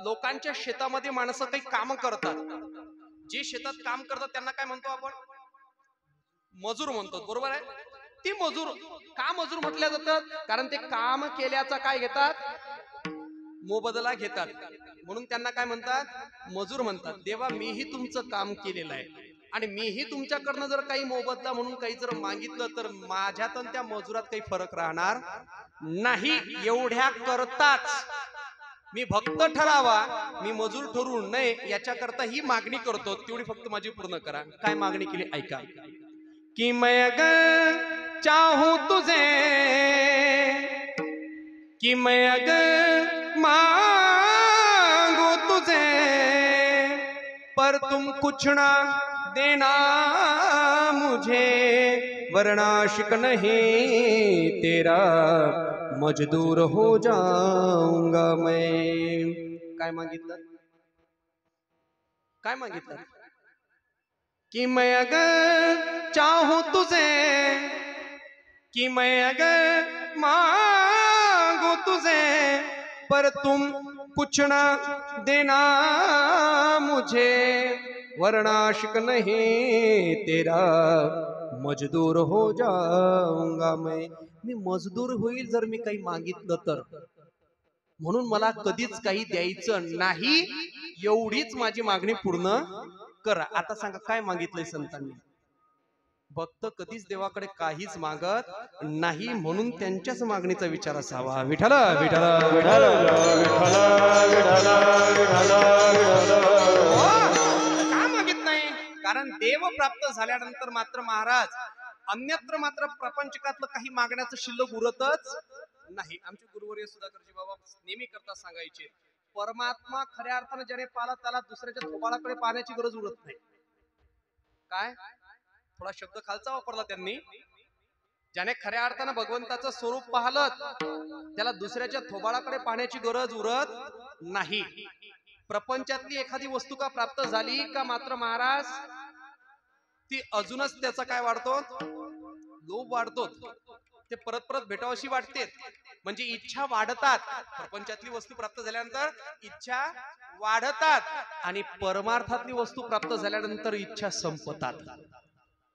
A: लोकांच्या शेतामध्ये माणसं काही काम करतात. जे शेतात काम करतात त्यांना काय म्हणतो आपण? मजूर म्हणतो. बरोबर आहे? ती मजूर का मजूर म्हटल्या जातात? कारण ते काम केल्याचा काय घेतात? मोबदला घेतात. म्हणून त्यांना काय म्हणतात? मजूर म्हणतात. देवा मीही तुमचं काम केलेलं आहे आणि मीही तुमच्याकडनं जर काही मोबदला म्हणून काही जर मागितलं तर माझ्यात आणि त्या मजुरात काही फरक राहणार नाही. एवढ्या करताच मी भक्त ठरावा, मी मजूर ठरू नये, याच्याकरता ही मागणी करतो. तेवढी फक्त माझी पूर्ण करा. काय मागणी केली ऐका. कि मैं अगर चाहूं तुझे, कि मैं अगर मांगू तुझे, पर तुम कुछ ना देना मुझे, वरनाशिक नहीं तेरा मजदूर हो जाऊंगा मैं. काय मागितलं? काय मागितलं? कि मैं अगर चाहूं तुझे, कि मैं अगर मांगू तुझे, पर तुम कुछ ना देना मुझे, वरनाशिक नहीं तेरा मजदूर हो जाऊंगा मैं. मी मजदूर होईल जर मी काही मागितलं तर. म्हणून मला कधीच काही द्यायचं नाही, एवढीच माझी मागणी पूर्ण करा. आता सांगा काय मागितलंय संतांनी? भक्त कधीच देवाकडे काहीच मागत नाही, म्हणून त्यांच्याच मागणीचा विचार असावा. विठ्ठला विठ्ठला विठ्ठला विठ्ठला विठ्ठला. का मागित नाही? कारण देव प्राप्त झाल्यानंतर मात्र महाराज अन्यत्र मात्र प्रपंचकातलं काही मागण्याचं शिल्लक उरतच नाही. आमचे गुरुवर्य सुधाकरजी बाबा नेहमी करता सांगायचे, परमात्मा खऱ्या अर्थाने ज्याने पाला त्याला दुसऱ्याच्या थोबाडाकडे पाहण्याची गरज उरत नाही. काय थोडा शब्द खालचा वापरला त्यांनी. ज्याने खऱ्या अर्थानं भगवंताचं स्वरूप पाहलं त्याला दुसऱ्याच्या थोबाडाकडे पाहण्याची गरज उरत नाही. प्रपंचातली एखादी वस्तू का प्राप्त झाली का मात्र महाराज ती अजूनच त्याचा काय वाढतो? लोभ वाढतो. ते परत परत भेटावशी वाटते, म्हणजे इच्छा वाढतात. प्रपंचातली वस्तू प्राप्त झाल्यानंतर इच्छा वाढतात आणि परमार्थातली वस्तू प्राप्त झाल्यानंतर इच्छा संपतात.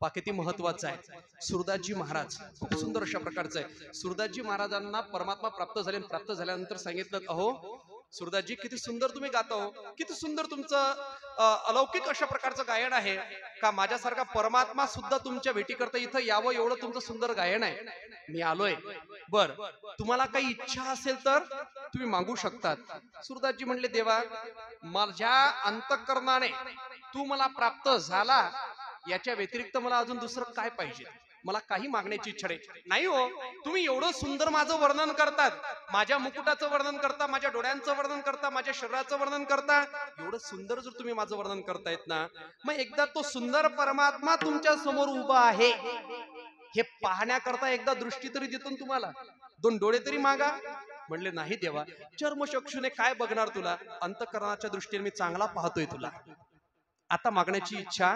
A: किती महत्वाचं आहे. सुरदासजी महाराज खूप सुंदर अशा प्रकारचं आहे. सुरदासजी महाराजांना परमात्मा प्राप्त झाले, प्राप्त झाल्यानंतर सांगितलं, अहो सुरदासजी किती सुंदर तुम्ही गाता हो, किती सुंदर तुमचं अलौकिक अशा प्रकारचं गायन आहे का माझ्यासारखा परमात्मा सुद्धा तुमच्या भेटीकरता इथं यावं एवढं तुमचं सुंदर गायन आहे. मी आलोय. बर, तुम्हाला काही इच्छा असेल तर तुम्ही मागू शकतात. सुरदासजी म्हणले, देवा माझ्या अंतःकरणाने तू मला प्राप्त झाला, याच्या व्यतिरिक्त मला अजून दुसरं काय पाहिजे? मला काही मागण्याची इच्छा नाही हो. तुम्ही एवढं सुंदर माझं वर्णन करतात, माझ्या मुकुटाचं वर्णन करता, माझ्या डोळ्यांचं वर्णन करता, माझ्या शरीराचं वर्णन करता, एवढं सुंदर जर तुम्ही माझं वर्णन करतायत ना, मग एकदा तो सुंदर परमात्मा तुमच्या समोर उभा आहे हे पाहण्याकरता एकदा दृष्टी तरी देतो तुम्हाला, 2 डोळे तरी मागा. म्हणले, नाही देवा, चर्मचक्षुने काय बघणार तुला, अंतःकरणाच्या दृष्टीने मी चांगला पाहतोय तुला, आता मागण्याची इच्छा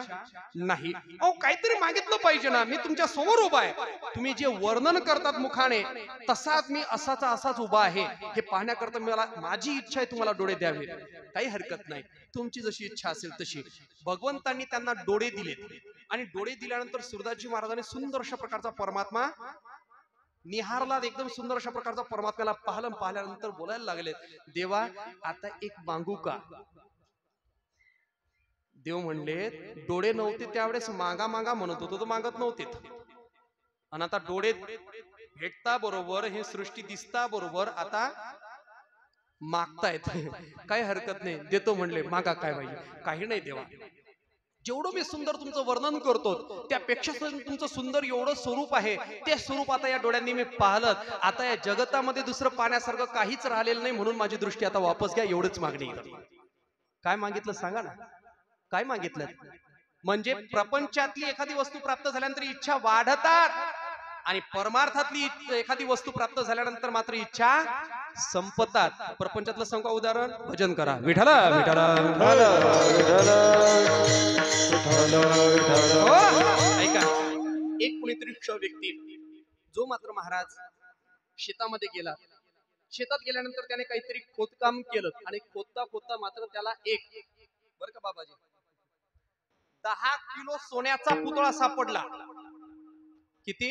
A: नाही. अहो काहीतरी मागितलं पाहिजे ना, मी तुमच्या समोर उभा आहे, तुम्ही जे वर्णन करतात मुखाने तसाच मी असाच उभा आहे हे पाहण्याकरता मला माझी इच्छा आहे तुम्हाला डोळे द्यावे. काही हरकत नाही, तुमची जशी इच्छा असेल तशी. भगवंतांनी त्यांना डोळे दिले आणि डोळे दिल्यानंतर सुरदासजी महाराजांनी सुंदर अशा प्रकारचा परमात्मा निहारला, एकदम सुंदर अशा प्रकारचा परमात्म्याला पाहिल्यानंतर बोलायला लागले, देवा आता एक मागू का? देव म्हणले, डोळे नव्हते त्यावेळेस मागा मागा म्हणत होतो, तो मागत नव्हते, आणि आता डोळे भेटता बरोबर, हे सृष्टी दिसता बरोबर आता मागतायत. काही हरकत नाही, देतो म्हणले, मागा काय पाहिजे? काही नाही देवा, जेवढं मी सुंदर तुमचं वर्णन करतो त्यापेक्षा तुमचं सुंदर एवढं स्वरूप आहे, ते स्वरूप आता या डोळ्यांनी मी पाहिलं. आता या जगतामध्ये दुसरं पाहण्यासारखं काहीच राहिलेलं नाही, म्हणून माझी दृष्टी आता वापस घ्या, एवढंच मागणी. काय मागितलं सांगा ना, काय मागितलं? म्हणजे प्रपंचातली एखादी वस्तू प्राप्त झाल्यानंतर इच्छा वाढतात आणि परमार्थातली एखादी वस्तू प्राप्त झाल्यानंतर मात्र इच्छा संपतात. प्रपंचातलं सांगू उदाहरण, भजन करा, विठ्ठला विठ्ठला ऐका. एक कुणीतरी व्यक्ती जो मात्र महाराज शेतामध्ये गेला, शेतात गेल्यानंतर त्याने काहीतरी खोदकाम केलं आणि खोदता मात्र त्याला एक, बरं का बाबाजी, 10 किलो सोन्याचा पुतळा सापडला. किती?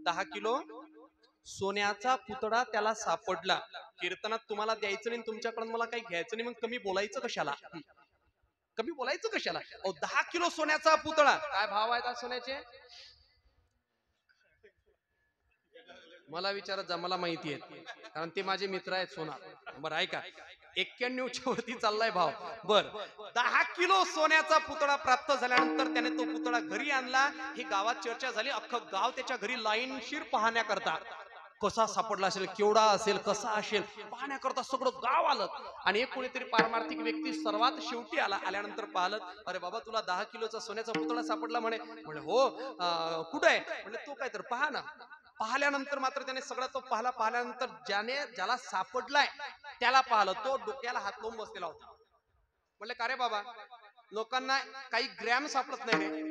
A: 10 किलो सोन्याचा पुतळा त्याला सापडला. कीर्तनात तुम्हाला द्यायचं नाही, तुमच्याकडून मला काही घ्यायचं नाही, मग कमी बोलायचं कशाला? कमी बोलायचं कशाला? 10 किलो सोन्याचा पुतळा. काय भाव आहे त्या सोन्याचे? मला विचारत जा, मला माहिती आहे, कारण ते माझे मित्र आहेत सोना. बरं ऐका, 91च्या वरती चाललाय भाव. बर, 10 किलो सोन्याचा पुतळा प्राप्त झाल्यानंतर त्याने तो पुतळा घरी आणला. ही गावात चर्चा झाली, अख्खं गाव त्याच्या घरी लाईनशीर पाहण्याकरता, कसा सापडला असेल, केवढा असेल, कसा असेल पाहण्याकरता सगळं गाव आलं. आणि एक कोणीतरी पारमार्थिक व्यक्ती सर्वात शेवटी आला. आल्यानंतर पाहिलं, अरे बाबा तुला 10 किलोचा सोन्याचा पुतळा सापडला म्हणे. हो, कुठं आहे? म्हणजे तो काय तर पहा ना. पाहिल्यानंतर मात्र त्याने सगळं तो पाहिल्यानंतर ज्याला सापडलाय त्याला पाहिलं, तो डोक्याला हात लावून बसलेला होता. म्हणले, का रे बाबा, लोकांना काही ग्रॅम सापडत नाही रे,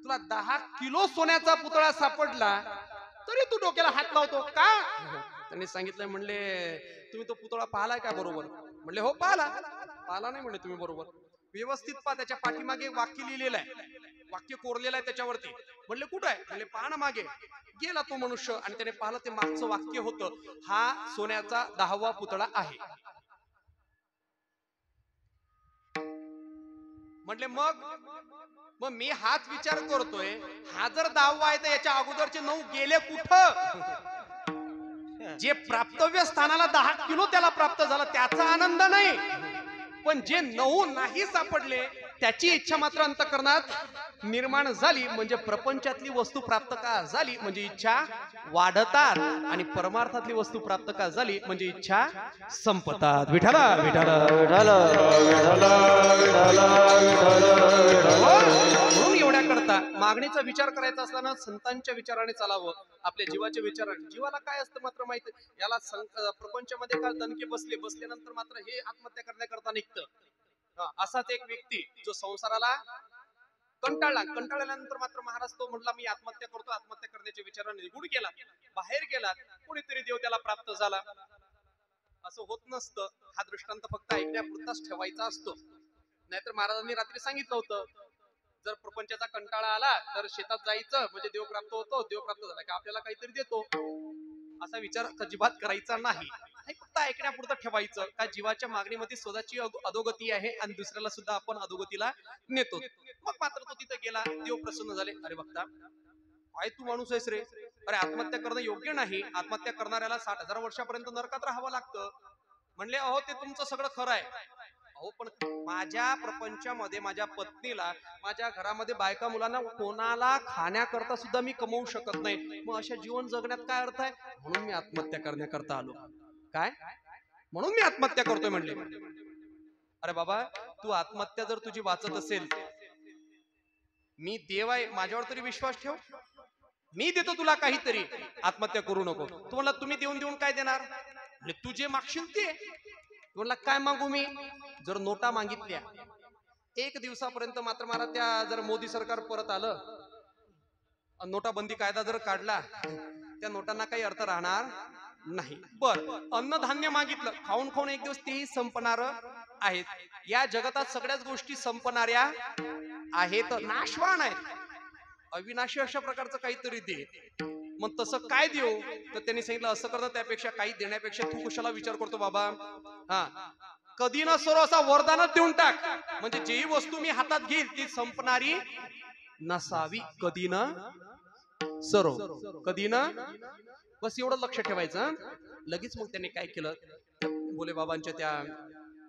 A: तुला 10 किलो सोन्याचा पुतळा सापडला तरी तू डोक्याला हात लावतो का? त्यांनी सांगितलंय, म्हणले तुम्ही तो पुतळा पाहिलाय का बरोबर? म्हणले, हो पाहिला. नाही म्हणले तुम्ही बरोबर, व्यवस्थित पहा, त्याच्या पाठीमागे वाक्य लिहिलेलं आहे, वाक्य कोरलेलं आहे त्याच्यावरती. म्हणले, कुठं आहे? म्हणले, पहा ना मागे. गेला तो मनुष्य आणि त्याने पाहिलं, ते मागचं वाक्य होतं, हा सोन्याचा 10वा पुतळा आहे. म्हटले, मग मी हाच विचार करतोय, हा जर 10वा आहे तर याच्या अगोदरचे 9 गेले कुठं? जे प्राप्तव्य स्थानाला 10 किलो त्याला प्राप्त झाला त्याचा आनंद नाही, पण जे 9 नाही सापडले त्याची इच्छा मात्र अंतःकरणात निर्माण झाली. म्हणजे प्रपंचातली वस्तू प्राप्त का झाली म्हणजे इच्छा वाढतात, आणि परमार्थातली वस्तू प्राप्त का झाली म्हणजे इच्छा संपतात. विठ्ठला विठ्ठला विठ्ठला विठ्ठला विठ्ठला. म्हणून एवढ्या करता मागणीचा विचार करायचा असताना संतांच्या विचाराने चालावं, आपल्या जीवाच्या विचाराने. जीवाला काय असतं मात्र माहिती, याला प्रपंचामध्ये काल दणके बसल्यानंतर मात्र हे आत्महत्या करण्याकरता निघतं. असाच एक व्यक्ती जो संसाराला कंटाळल्यानंतर मात्र महाराज तो म्हटला, मी आत्महत्या करतो, आत्महत्या करण्याच्या विचाराने निघून गेला. बाहेर गेला, कोणीतरी देव त्याला प्राप्त झाला. असं होत नसतं. हा दृष्टांत फक्त ऐकण्यापुरताच ठेवायचा असतो. नाहीतर महाराजांनी रात्री सांगितलं होतं, जर प्रपंचाचा कंटाळा आला तर शेतात जायचं, म्हणजे देव प्राप्त होतो, देव प्राप्त झाला की आपल्याला काहीतरी देतो, असा विचार अजिबात करायचा नाही. हे फक्त ऐकण्यापुरतं ठेवायचं. का जीवाच्या मागणीमध्ये स्वतःची अधोगती आहे आणि दुसऱ्याला सुद्धा आपण अधोगतीला नेतो. मग मात्र तो तिथे गेला, देव प्रसन्न झाले. अरे बघता, काय तू माणूस आहेस रे, अरे आत्महत्या करणं योग्य नाही, आत्महत्या करणाऱ्याला 60,000 वर्षापर्यंत नरकात राहावं लागतं. म्हणले अहो ते तुमचं सगळं खरं आहे, अहो पण माझ्या प्रपंचामध्ये माझ्या पत्नीला, माझ्या घरामध्ये बायका मुलांना कोणाला खाण्याकरता सुद्धा मी कमवू शकत नाही, मग अशा जीवन जगण्यात काय अर्थ आहे, म्हणून मी आत्महत्या करण्याकरता आलो. काय, म्हणून मी आत्महत्या करतोय म्हणले. अरे बाबा, तू आत्महत्या जर तुझी वाचत असेल, मी देव आहे, माझ्यावर तरी विश्वास ठेव, मी देतो तुला काहीतरी, आत्महत्या करू नको. तू म्हणला तुम्ही देऊन देऊन काय देणार, तू जे मागशील ते. म्हणला काय मागू मी, जर नोटा मागितल्या 1 दिवसापर्यंत मात्र मला त्या, जर मोदी सरकार परत आलं, नोटाबंदी कायदा जर काढला, त्या नोटांना काही अर्थ राहणार नाही. बर, अन्नधान्य मागितलं, खाऊन खाऊन 1 दिवस तेही संपणार आहेत. या जगतात सगळ्याच गोष्टी संपणाऱ्या आहेत, नाशवान आहेत. अविनाशी अशा प्रकारचं काहीतरी दे. मग तसं काय देऊ, तर त्यांनी सांगितलं असं करतं, त्यापेक्षा काही देण्यापेक्षा तू कशाला विचार करतो बाबा, हा कधी ना सरो असा वरदानच देऊन टाक, म्हणजे जी वस्तू मी हातात घेईल ती संपणारी नसावी. कधी ना सरो, कधी ना, बस एवढं लक्ष ठेवायचं. लगेच मग त्यांनी काय केलं, भोले बाबांच्या त्या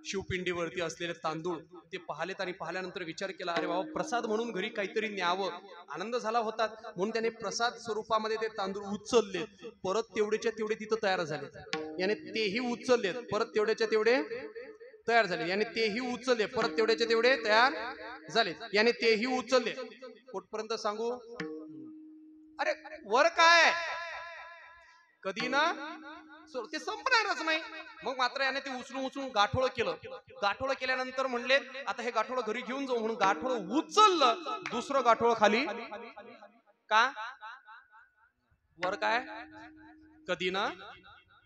A: शिवपिंडीवरती असलेले तांदूळ ते पाहिलेत आणि पाहिल्यानंतर विचार केला, अरे बाबा प्रसाद म्हणून घरी काहीतरी न्यावं. आनंद झाला होता म्हणून त्याने प्रसाद स्वरूपामध्ये ते तांदूळ उचलले, परत तेवढेच्या तेवढे तिथं तयार झाले. याने तेही उचलले, परत तेवढेच्या तेवढे तयार झाले. याने तेही उचलले, परत तेवढेच्या तेवढे तयार झाले. याने तेही उचलले. कुठपर्यंत सांगू, अरे वर काय, कधी ना ते संपणारच नाही. मग मात्र याने ते उचलून उचलून गाठोळ केलं. गाठोळ केल्यानंतर म्हणले आता हे गाठोळ घरी घेऊन जाऊ, म्हणून गाठोळ उचललं, दुसरं गाठोळ खाली. का, वर काय, कधी ना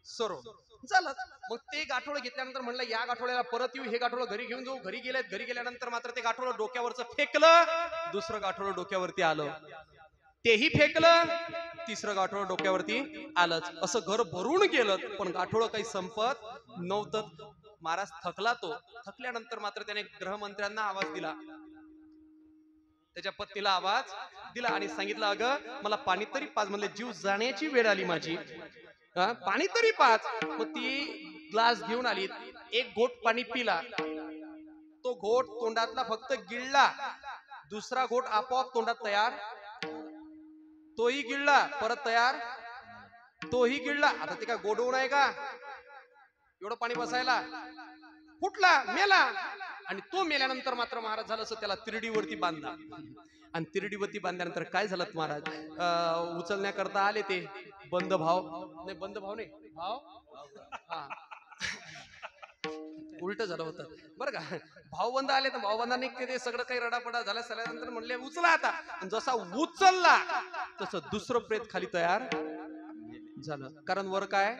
A: सरो झालं. मग ते गाठोळ घेतल्यानंतर म्हणलं या गाठोळ्याला परत येऊ, हे गाठोळ घरी घेऊन जाऊ. घरी गेलेत, घरी गेल्यानंतर मात्र ते गाठोळ डोक्यावरचं फेकलं, दुसरं गाठोळ डोक्यावरती आलं, तेही फेकलं, तिसरं गाठोळ डोक्यावरती आलंच. असं घर भरून गेलं, पण गाठोळ काही संपत नव्हतं. महाराज थकला. तो थकल्यानंतर मात्र त्याने गृहमंत्र्यांना आवाज दिला, त्याच्या पत्नीला आवाज दिला आणि सांगितलं अगं मला पाणी तरी पाज, म्हणले जीव जाण्याची वेळ आली माझी, पाणी तरी पाज. मग ती ग्लास घेऊन आली, 1 घोट पाणी पिला, तो घोट तोंडातला फक्त गिळला, दुसरा घोट आपोआप तोंडात तयार, तोही गिळला, परत तयार, तोही गिळला. आता ते काय गोडवून आहे का एवढं पाणी बसायला, फुटला, मेला. आणि तो मेल्यानंतर मात्र महाराज झालं असं त्याला तिरडीवरती बांधला. आणि तिरडीवरती बांधल्यानंतर काय झालं महाराज, उचलण्याकरता आले ते बंद भाव, नाही बंद भाव नाही, भाव, हा उलट झालं होतं बरं का. भावबंद आले तर भावबंदाने ते सगळं काही रडापडा झाला. सगळ्यानंतर म्हणले उचला आता. जसा उचलला तसं दुसरं प्रेत खाली तयार झालं. कारण वर काय,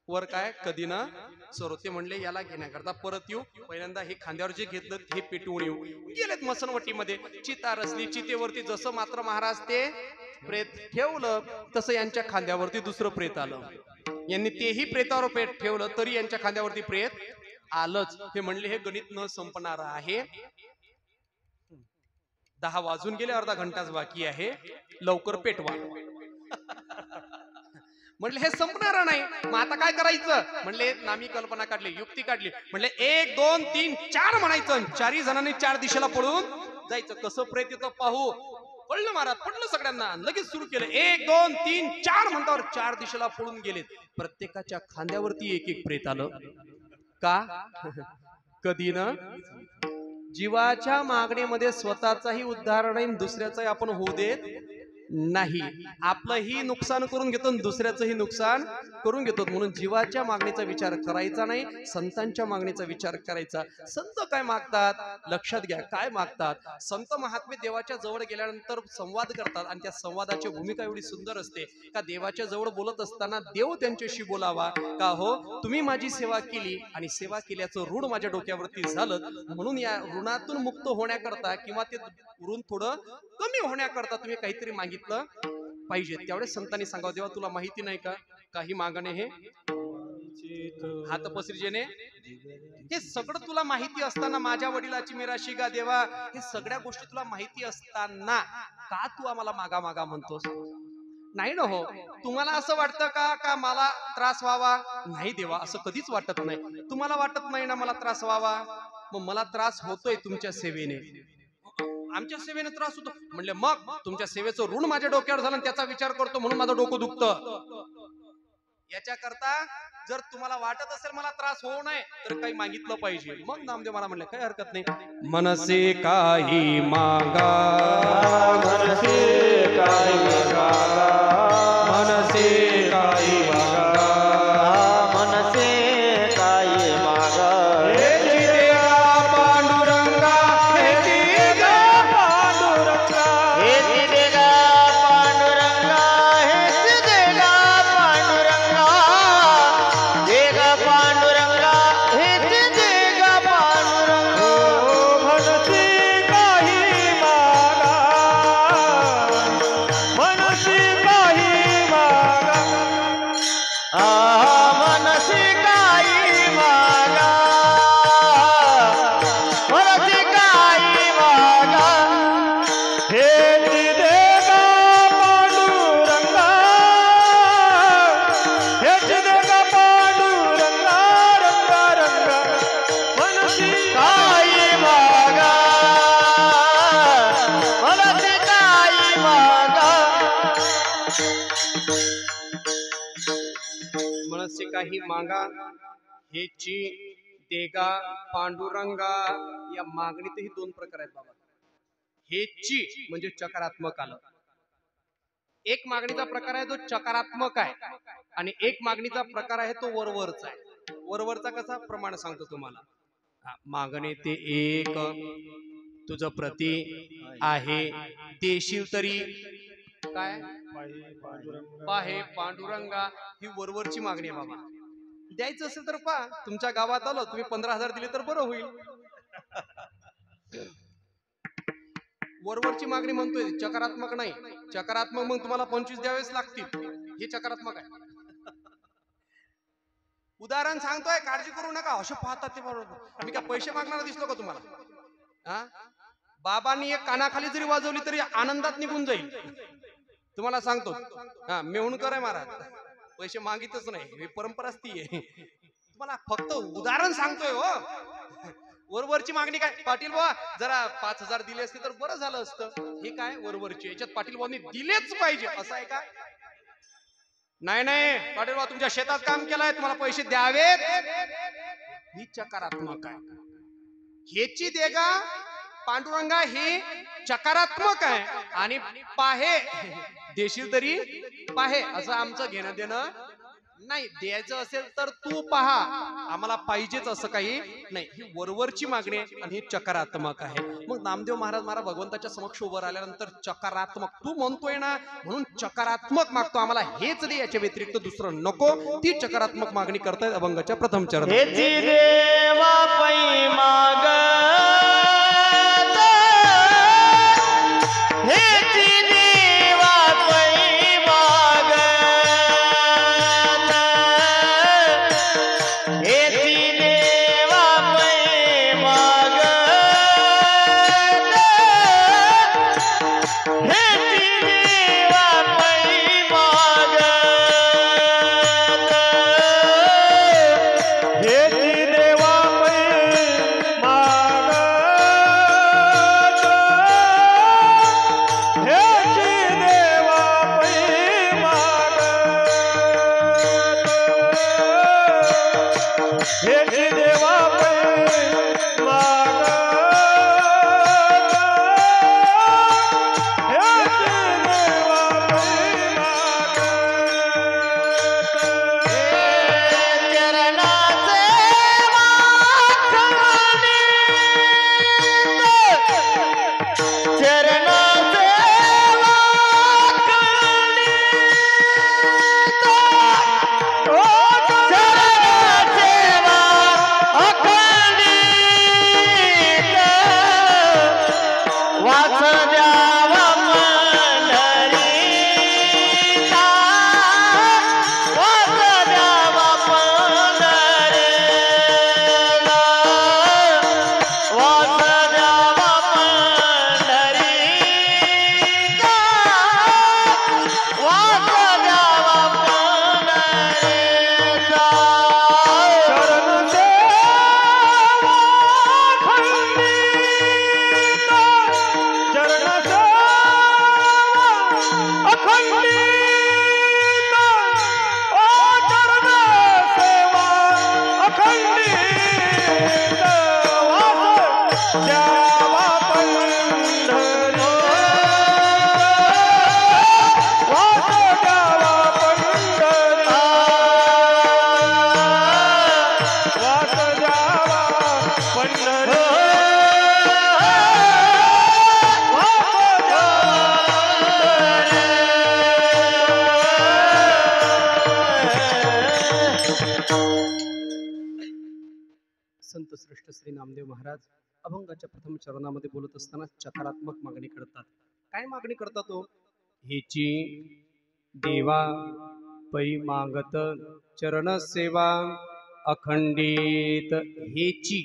A: वर काय, कधी ना सरो. ते म्हणले याला घेण्याकरता परत येऊ, पहिल्यांदा हे खांद्यावर जे घेतलं हे पेटवून येऊ. गेलेत मसनवटीमध्ये, चिता रचली, चितेवरती जसं मात्र महाराज ते प्रेत ठेवलं तसं यांच्या खांद्यावरती दुसरं प्रेत आलं. यांनी तेही प्रेतावर पेट ठेवलं तरी यांच्या खांद्यावरती प्रेत आलंच. हे म्हणले हे गणित न संपणार आहे. 10 वाजून गेले, अर्धा घंटाच बाकी आहे, लवकर पेटवा. म्हणले हे संपणार नाही, मग आता काय करायचं, म्हणले नामी कल्पना काढली, युक्ती काढली. म्हणले 1 2 3 4 म्हणायचं, 4 जणांनी 4 दिशेला पळून जायचं. कसं प्रेत येतं पाहू. पडलं महाराज, पडलं सगळ्यांना. लगेच सुरू केलं 1 2 3 4 म्हणतावर 4 दिशेला पळून गेलेत. प्रत्येकाच्या खांद्यावरती 1 प्रेत आलं. का, कधी ना जीवाच्या मागणीमध्ये स्वतःचाही उद्धार नाही, दुसऱ्याचाही आपण होऊ देत नाही, आपलंही नुकसान करून घेतो आणि दुसऱ्याचंही नुकसान करून घेतो. म्हणून जीवाच्या मागणीचा विचार करायचा नाही, संतांच्या मागणीचा विचार करायचा. संत काय मागतात लक्षात घ्या. काय मागतात? संत महात्मे देवाच्या जवळ गेल्यानंतर संवाद करतात आणि त्या संवादाची भूमिका एवढी सुंदर असते का देवाच्या जवळ बोलत असताना देव त्यांच्याशी बोलावा. का हो, तुम्ही माझी सेवा केली आणि सेवा केल्याचं ऋण माझ्या डोक्यावरती झालं, म्हणून या ऋणातून मुक्त होण्याकरता किंवा ते ऋण थोडं कमी होण्याकरता तुम्ही काहीतरी मागितलं पाहिजे. त्यावेळेस संतांनी सांगावं, देवा तुला माहिती नाही का काही मागणे हे हात पसरीजेने. हे सगळं तुला माहिती असताना, माझ्या वडिलाची मिराशी गा देवा, हे सगळ्या गोष्टी तुला माहिती असताना का तू आम्हाला मागा मागा म्हणतोस? नाही ना हो. तुम्हाला असं वाटतं का मला त्रास व्हावा? नाही देवा, असं कधीच वाटत नाही. तुम्हाला वाटत नाही ना मला त्रास व्हावा? मग मला त्रास होतोय तुमच्या सेवेने. आमच्या सेवेने त्रास होतो म्हणले, मग तुमच्या सेवेचं ऋण माझ्या डोक्यावर झालं त्याचा विचार करतो म्हणून माझं डोकं दुखतं. याच्या करता जर तुम्हाला वाटत असेल मला त्रास होऊ नये तर काही मागितलं पाहिजे. मग नामदेव मला म्हणले काही हरकत नाही. मनसे काही मागा,
B: मनसे काही मागा,
A: मनसे काही मागा,
B: मनसे काही मागा.
A: पांडुरंगा मनसे काही मागा हेची देगा पांडुरंगा. या मागणीतही दोन प्रकार आहेत बाबा. हेची म्हणजे चकारात्मक आलं. एक मागणीचा प्रकार आहे तो चकारात्मक आहे आणि एक मागणीचा प्रकार आहे तो वरवरचा आहे. वरवरचा कसा प्रमाण सांगतो तुम्हाला. मागणे ते एक तुझं प्रती आहे, देशील तरी काय पाहे पांडुरंगा. ही वरवरची मागणी आहे बाबा. द्यायचं असेल तर पहा, तुमच्या गावात आलो तुम्ही 15,000 दिले तर बरं होईल. वरवरची मागणी म्हणतोय, चकारात्मक नाही. चकारात्मक मग तुम्हाला 25 द्यावेच लागतील. हे चकारात्मक आहे. उदाहरण सांगतोय, काळजी करू नका. असे पाहतात ते बरोबर. आम्ही काय पैसे मागणार दिसलो का तुम्हाला? हा, बाबांनी एक कानाखाली जरी वाजवली तरी आनंदात निघून जाईल. तुम्हाला सांगतो. हा, मेहुणकर आहे महाराज, पैसे मागितच नाही. ही परंपराच ती आहे. तुम्हाला फक्त उदाहरण सांगतोय हो. वरवरची मागणी काय? पाटील बाबा जरा 5,000 दिले असते तर बरं झालं असतं. हे काय वरवरची? याच्यात पाटील बाबांनी दिलेच पाहिजे असं आहे का? नाही नाही, पाटील बाबा तुमच्या शेतात काम केलंय, तुम्हाला पैसे द्यावेत. ही चकारात्मक आहे. ह्याची देगा पांडुरंगा हे चकारात्मक आहे आणि पाहे देशील तरी पाहे असं आमचं घेणं देणं नाही. द्यायचं असेल तर तू पहा, आम्हाला पाहिजेच असं काही नाही. ही वरवरची मागणी आहे आणि ही चकारात्मक आहे. मग नामदेव महाराज भगवंताच्या समक्ष उभं राहिल्यानंतर चकारात्मक तू म्हणतोय ना, म्हणून चकारात्मक मागतो, आम्हाला हेच दे, याच्या व्यतिरिक्त दुसरं नको. ती चकारात्मक मागणी करतायत अभंगाच्या प्रथम चरण.
B: देवा पै माग
A: संत श्रेष्ठ श्री नामदेव महाराज अभंगाच्या प्रथम चरणामध्ये बोलत असताना चकारात्मक मागणी करतात. काय मागणी करतात तो? हेची देवा पै मागत चरण सेवा अखंडित. हेची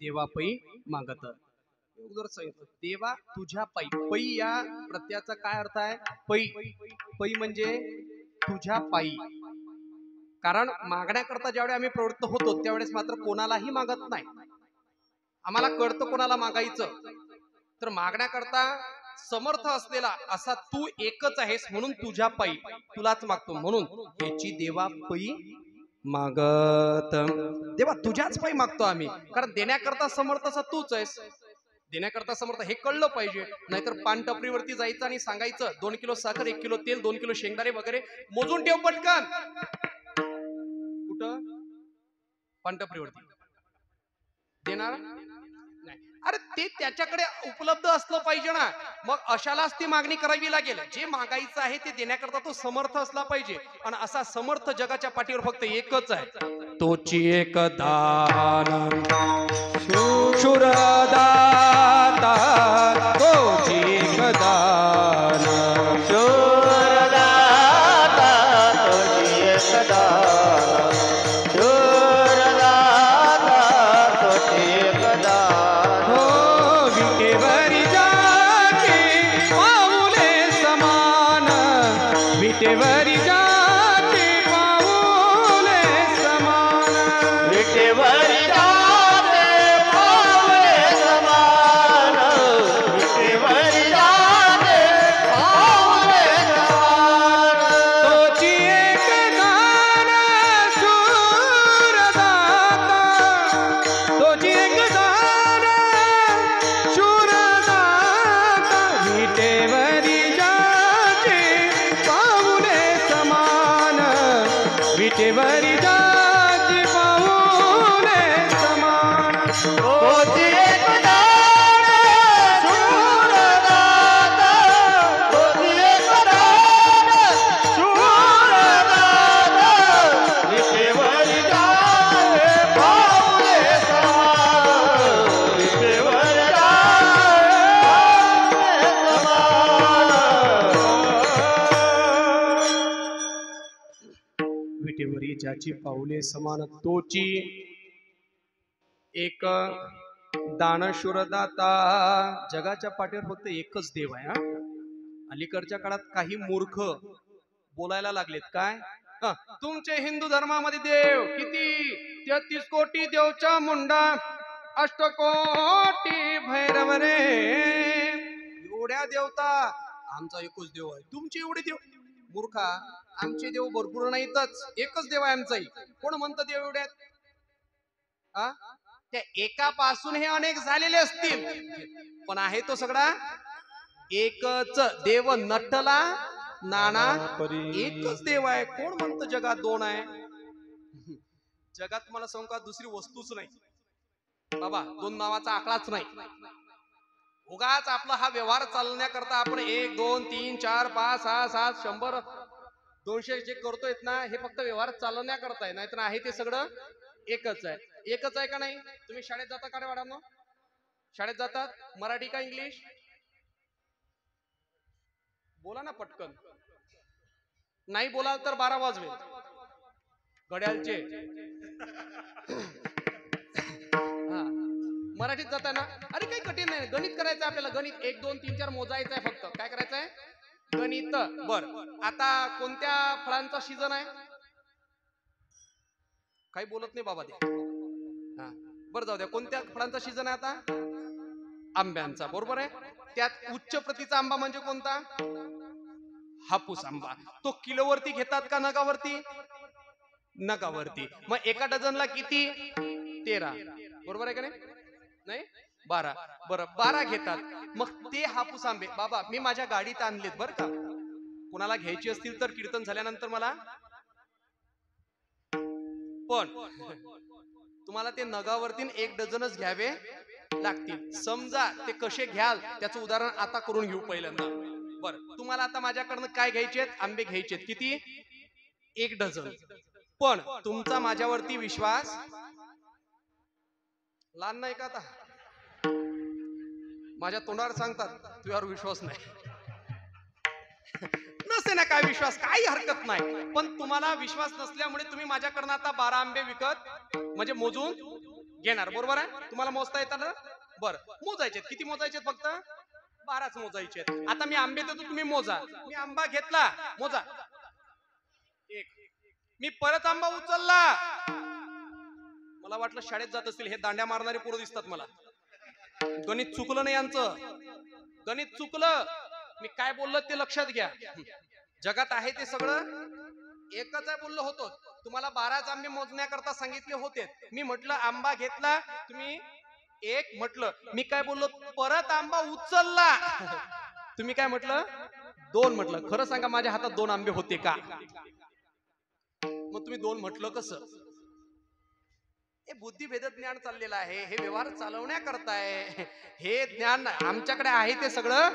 A: देवा पै मागत. अगोदर सांगितलं देवा तुझ्या पै. पै या प्रत्ययाचा काय अर्थ आहे? पै. पै म्हणजे तुझ्या पायी. कारण मागण्याकरता ज्यावेळी आम्ही प्रवृत्त होतो त्यावेळेस मात्र कोणालाही मागत नाही. आम्हाला कळतं कोणाला मागायचं. तर मागण्याकरता समर्थ असलेला असा तू एकच आहेस म्हणून तुझ्या पायी तुलाच मागतो. म्हणून याची देवा पै मागत. देवा तुझ्याच पायी मागतो आम्ही. कारण देण्याकरता समर्थ असा तूच आहेस. देण्याकरता समर्थ हे कळलं पाहिजे. नाहीतर पान टपरीवरती जायचं आणि सांगायचं 2 किलो साखर 1 किलो तेल 2 किलो शेंगदाणे वगैरे मोजून ठेव पटकन. कुठं? पानटपरीवरती देणार नाही. अरे ते त्याच्याकडे उपलब्ध असलं पाहिजे ना. मग अशालाच ती मागणी करावी लागेल. जे मागायचं आहे ते देण्याकरता तो समर्थ असला पाहिजे. आणि असा समर्थ जगाच्या पाठीवर फक्त एकच आहे. तोची एक दान शूरदाता. तोची एक दान विटेवरी जाते पाऊले समान.
B: विटेवरी जाते पाऊले समान. विटेवरी जाते पाऊले समान.
A: तोची एक दान शूरदाता. तोची एक दान शूरदाता. विटेवरी विटेवरी जाती पाऊले समान.
B: तोची एक दान शूरदाता. तोची एक दान शूरदाता. विटेवरी जाते पाऊले समान. विटेवरी जाते समान.
A: विटेवरी ज्याची पाऊले समान. तोची एक दानशूरदाता. जगाच्या पाठीवर फक्त एकच देव आहे. अलीकडच्या काळात काही मूर्ख बोलायला लागलेत. काय? तुमचे हिंदू धर्मामध्ये देव किती? 33 कोटी देवचा मुंडा. 8 कोटी भैरव रे. एवढ्या देवता. आमचा एकच देव आहे. तुमचे एवढे देव? मूर्खा, आमचे देव भरपूर नाहीतच. एकच देव आहे आमचाही. कोण म्हणतं देव एवढ्यात? त्या एकापासून हे अनेक झालेले असतील. पण आहे तो सगळा एकच देव. नटला नाना एकच देव आहे. कोण म्हणतं जगात 2 आहे? जगात मला सांगू का दुसरी वस्तूच नाही बाबा. 2 नावाचा आकडाच नाही. उगाच आपला हा व्यवहार चालण्याकरता आपण 1 2 3 4 5 6 7 100 200 जे करतोय ना हे फक्त व्यवहार चालवण्याकरता आहे. नाहीतर आहे ते सगळं एकच आहे. एकच आहे का नाही? तुम्ही शाळेत जाता का रे वाडांनो? शाळेत जातात? मराठी का इंग्लिश? बोला ना पटकन. नाही बोलाल तर 12 वाजवेल घड्याळचे. हा मराठीत जाताना अरे काही कठीण नाही. गणित करायचं आपल्याला. गणित 1 2 3 4 मोजायचं आहे फक्त. काय करायचं आहे? गणित. बर आता कोणत्या फळांचा सीझन आहे? काही बोलत नाही बाबा ते. हा बरं जाऊ द्या. कोणत्या फळांचा सीझन आहे आता? आंब्यांचा. बरोबर आहे. त्यात उच्च प्रतीचा आंबा म्हणजे कोणता? हापूस आंबा. तो किलोवरती घेतात का नगावरती? नगावरती. मग एका डझनला किती? 13. बरोबर आहे का नाही? नाही 12. बरं 12 घेतात. मग ते हापूस आंबे बाबा मी माझ्या गाडीत आणलेत बरं का. कोणाला घ्यायची असतील तर कीर्तन झाल्यानंतर मला. पण तुम्हाला ते नगावरती 1 डझनच घ्यावे लागतील. समजा ते कसे घ्याल त्याचं उदाहरण आता करून घेऊ पहिल्यांदा. बरं तुम्हाला आता माझ्याकडनं काय घ्यायचे? आंबे घ्यायचे किती? 1 डझन. पण तुमचा माझ्यावरती विश्वास लहान नाही का? आता माझ्या तोंडावर सांगतात तुझ्यावर विश्वास नाही. नसते ना काय विश्वास, काही हरकत नाही. पण तुम्हाला विश्वास नसल्यामुळे तुम्ही माझ्याकडनं आता 12 आंबे विकत म्हणजे मोजून घेणार. बरोबर आहे. तुम्हाला मोजता येतात ना? बरं मोजायचे किती? मोजायचे फक्त 12च मोजायचे. आता मी आंबे देतो तुम्ही मोजा. मी आंबा घेतला मोजा 1. मी परत आंबा उचलला. मला वाटलं शाळेत जात असतील हे दांड्या मारणारे पोरं दिसतात मला. गणित चुकलं नाही यांचं. गणित चुकलं. मी काय बोललो ते लक्षात घ्या. जगात आहे ते सगळं एकच आहे बोललो होतो. तुम्हाला 12 आंबे मोजण्याकरता सांगितले होते. मी म्हटलं आंबा घेतला तुम्ही 1 म्हटलं. मी काय बोललो? परत आंबा उचलला. तुम्ही काय म्हटलं? 2 म्हटलं. खरं सांगा माझ्या हातात 2 आंबे होते का? मग तुम्ही 2 म्हटलं कसं? हे बुद्धिभेद ज्ञान चाललेलं आहे. हे व्यवहार चालवण्याकरता आहे. हे ज्ञान आमच्याकडे आहे ते सगळं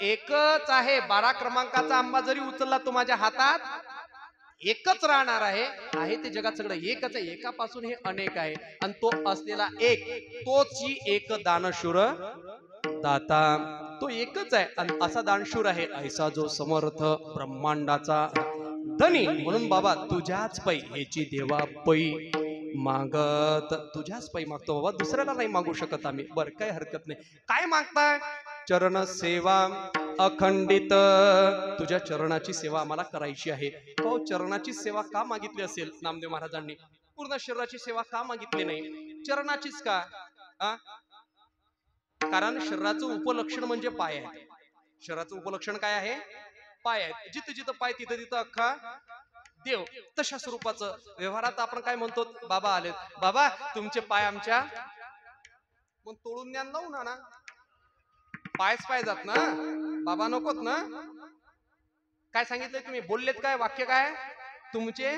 A: एकच आहे. 12 क्रमांकाचा आंबा जरी उचलला तो माझ्या हातात एकच राहणार आहे. आहे ते जगात सगळं एकच आहे. एकापासून हे अनेक आहे. आणि तो असलेला एक तोच ही एक दानशूर दाता. तो एकच आहे आणि असा दानशूर आहे. ऐसा जो समर्थ ब्रह्मांडाचा धनी. म्हणून बाबा तुझ्याच पै ह्याची देवा पै मागत. तुझ्याच पै मागतो बाबा. दुसऱ्याला नाही मागू शकत आम्ही. बरं काही हरकत नाही. काय मागताय? चरण सेवा अखंडित. तुझ्या चरणाची सेवा आम्हाला करायची आहे. हो चरणाची सेवा का मागितली असेल नामदेव महाराजांनी? पूर्ण शरीराची सेवा का मागितली नाही? चरणाचीच का? कारण शरीराचं उपलक्षण म्हणजे पाय आहे. शरीराचं उपलक्षण काय आहे? पाय आहेत. जिथं जिथं पाय तिथं तिथं अख्खा देव. तशा स्वरूपाचं व्यवहारात आपण काय म्हणतो? बाबा आलेत. बाबा तुमचे पाय आमच्या. मग तोडून ज्ञान लावून आणा. पायच पाय जात ना बाबा नकोत ना. काय सांगितलंय तुम्ही? बोललेत काय? वाक्य काय? तुमचे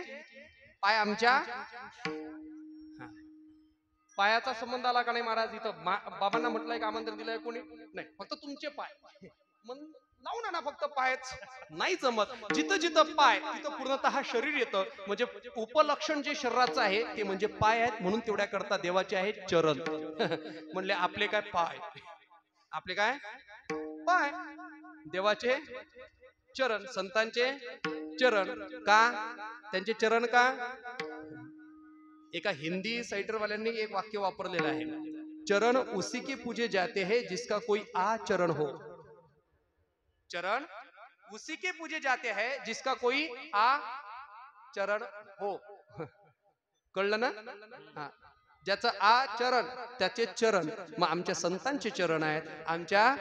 A: पाय आमच्या. पायाचा संबंध आला का नाही महाराज? इथं बाबांना म्हटलंय का? आमंत्रण दिलंय कोणी? नाही. फक्त तुमचे पाय. मग लावून आणा फक्त पायच. नाही जमत. जिथं जिथं पाय तिथं पूर्णतः शरीर येतं. म्हणजे उपलक्षण जे शरीराचं आहे ते म्हणजे पाय आहेत. म्हणून तेवढ्या करता देवाचे आहे चरण. म्हणले आपले काय पाय? आपले काय पाय? देवाचे चरण. संतांचे चरण. का? त्यांचे चरण का? एका हिंदी साइटरवाल्यांनी एक वाक्य वापरलेलं आहे. चरण उसी के पूजे जाते हैं जिसका कोई आचरण हो. चरण उसी के पूजे जाते हैं जिसका कोई आचरण हो. कळलं ना? हा. ज्याचं आचरण त्याचे चरण. मग आमच्या संतांचे चरण आहेत. आमच्या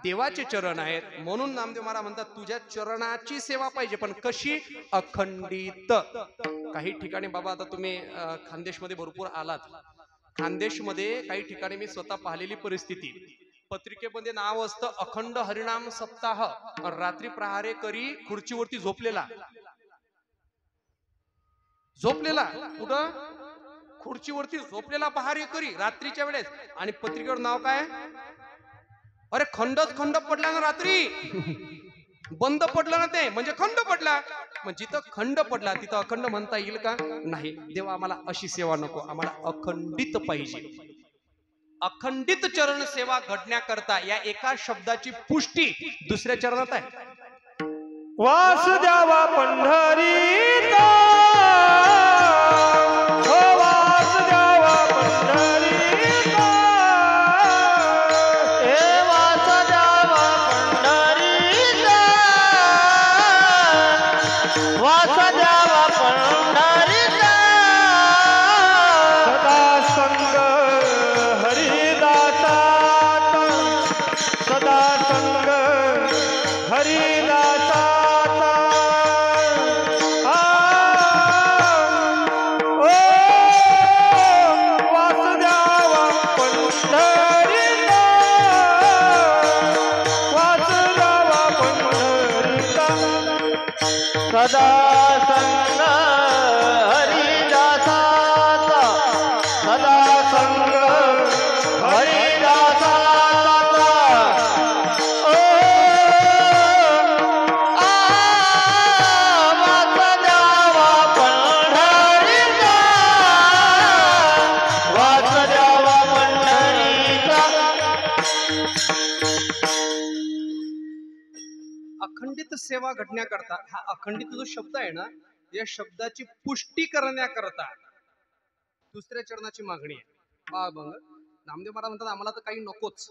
A: देवाचे चरण आहेत. म्हणून नामदेव महाराज म्हणतात तुझ्या चरणाची सेवा पाहिजे. पण कशी? अखंडित. काही ठिकाणी बाबा आता तुम्ही खानदेशमध्ये भरपूर आलात. खानदेशमध्ये काही ठिकाणी मी स्वतः पाहिलेली परिस्थिती. पत्रिकेमध्ये नाव असतं अखंड हरिनाम सप्ताह. रात्री प्रहारे करी खुर्चीवरती झोपलेला. कुठं? खुर्चीवरती झोपलेला पहारे करी रात्रीच्या वेळेस. आणि पत्रिकेवर नाव काय? अरे खंड पडला ना रात्री. बंद पडलं ना ते म्हणजे खंड पडला. मग जिथं खंड पडला तिथं अखंड म्हणता येईल का? नाही. देवा आम्हाला अशी सेवा नको. आम्हाला अखंडित पाहिजे. अखंडित चरण सेवा घडण्याकरता या एका शब्दाची पुष्टी दुसऱ्या चरणात आहे.
B: वास द्यावा पंढरीत. वास द्यावा पंढरीत.
A: सेवा घडण्याकरता हा अखंडित जो शब्द आहे ना, या शब्दाची पुष्टी करण्याकरता दुसऱ्या चरणाची मागणी आहे. मग नामदेव महाराज म्हणतात आम्हाला तर काही नकोच,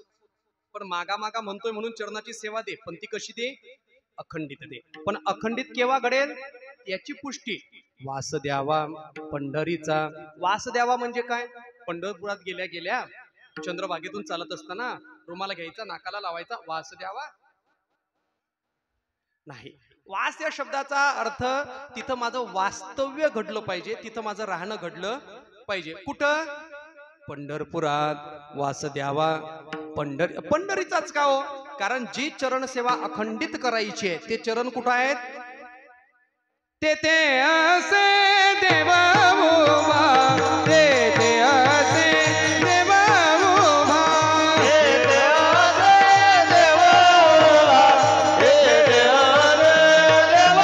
A: पण मागा मागा म्हणतोय म्हणून चरणाची सेवा दे, पण ती कशी दे? अखंडित दे. पण अखंडित केव्हा घडेल याची पुष्टी वास द्यावा पंढरीचा. वास द्यावा म्हणजे काय? पंढरपुरात गेल्या गेल्या चंद्रभागेतून चालत असताना रुमाला घ्यायचा, नाकाला लावायचा, वास द्यावा नाही. वास या शब्दाचा अर्थ तिथं माझं वास्तव्य घडलं पाहिजे, तिथं माझं राहणं घडलं पाहिजे. कुठं? पंढरपुरात वास द्यावा. पंढरीचाच का हो? कारण जी चरण सेवा अखंडित करायची आहे ते चरण कुठं आहेत? तेथे असे देव उभा, तेथे असे देव उभा,
B: तेथे असे देव उभा, तेथे असे देव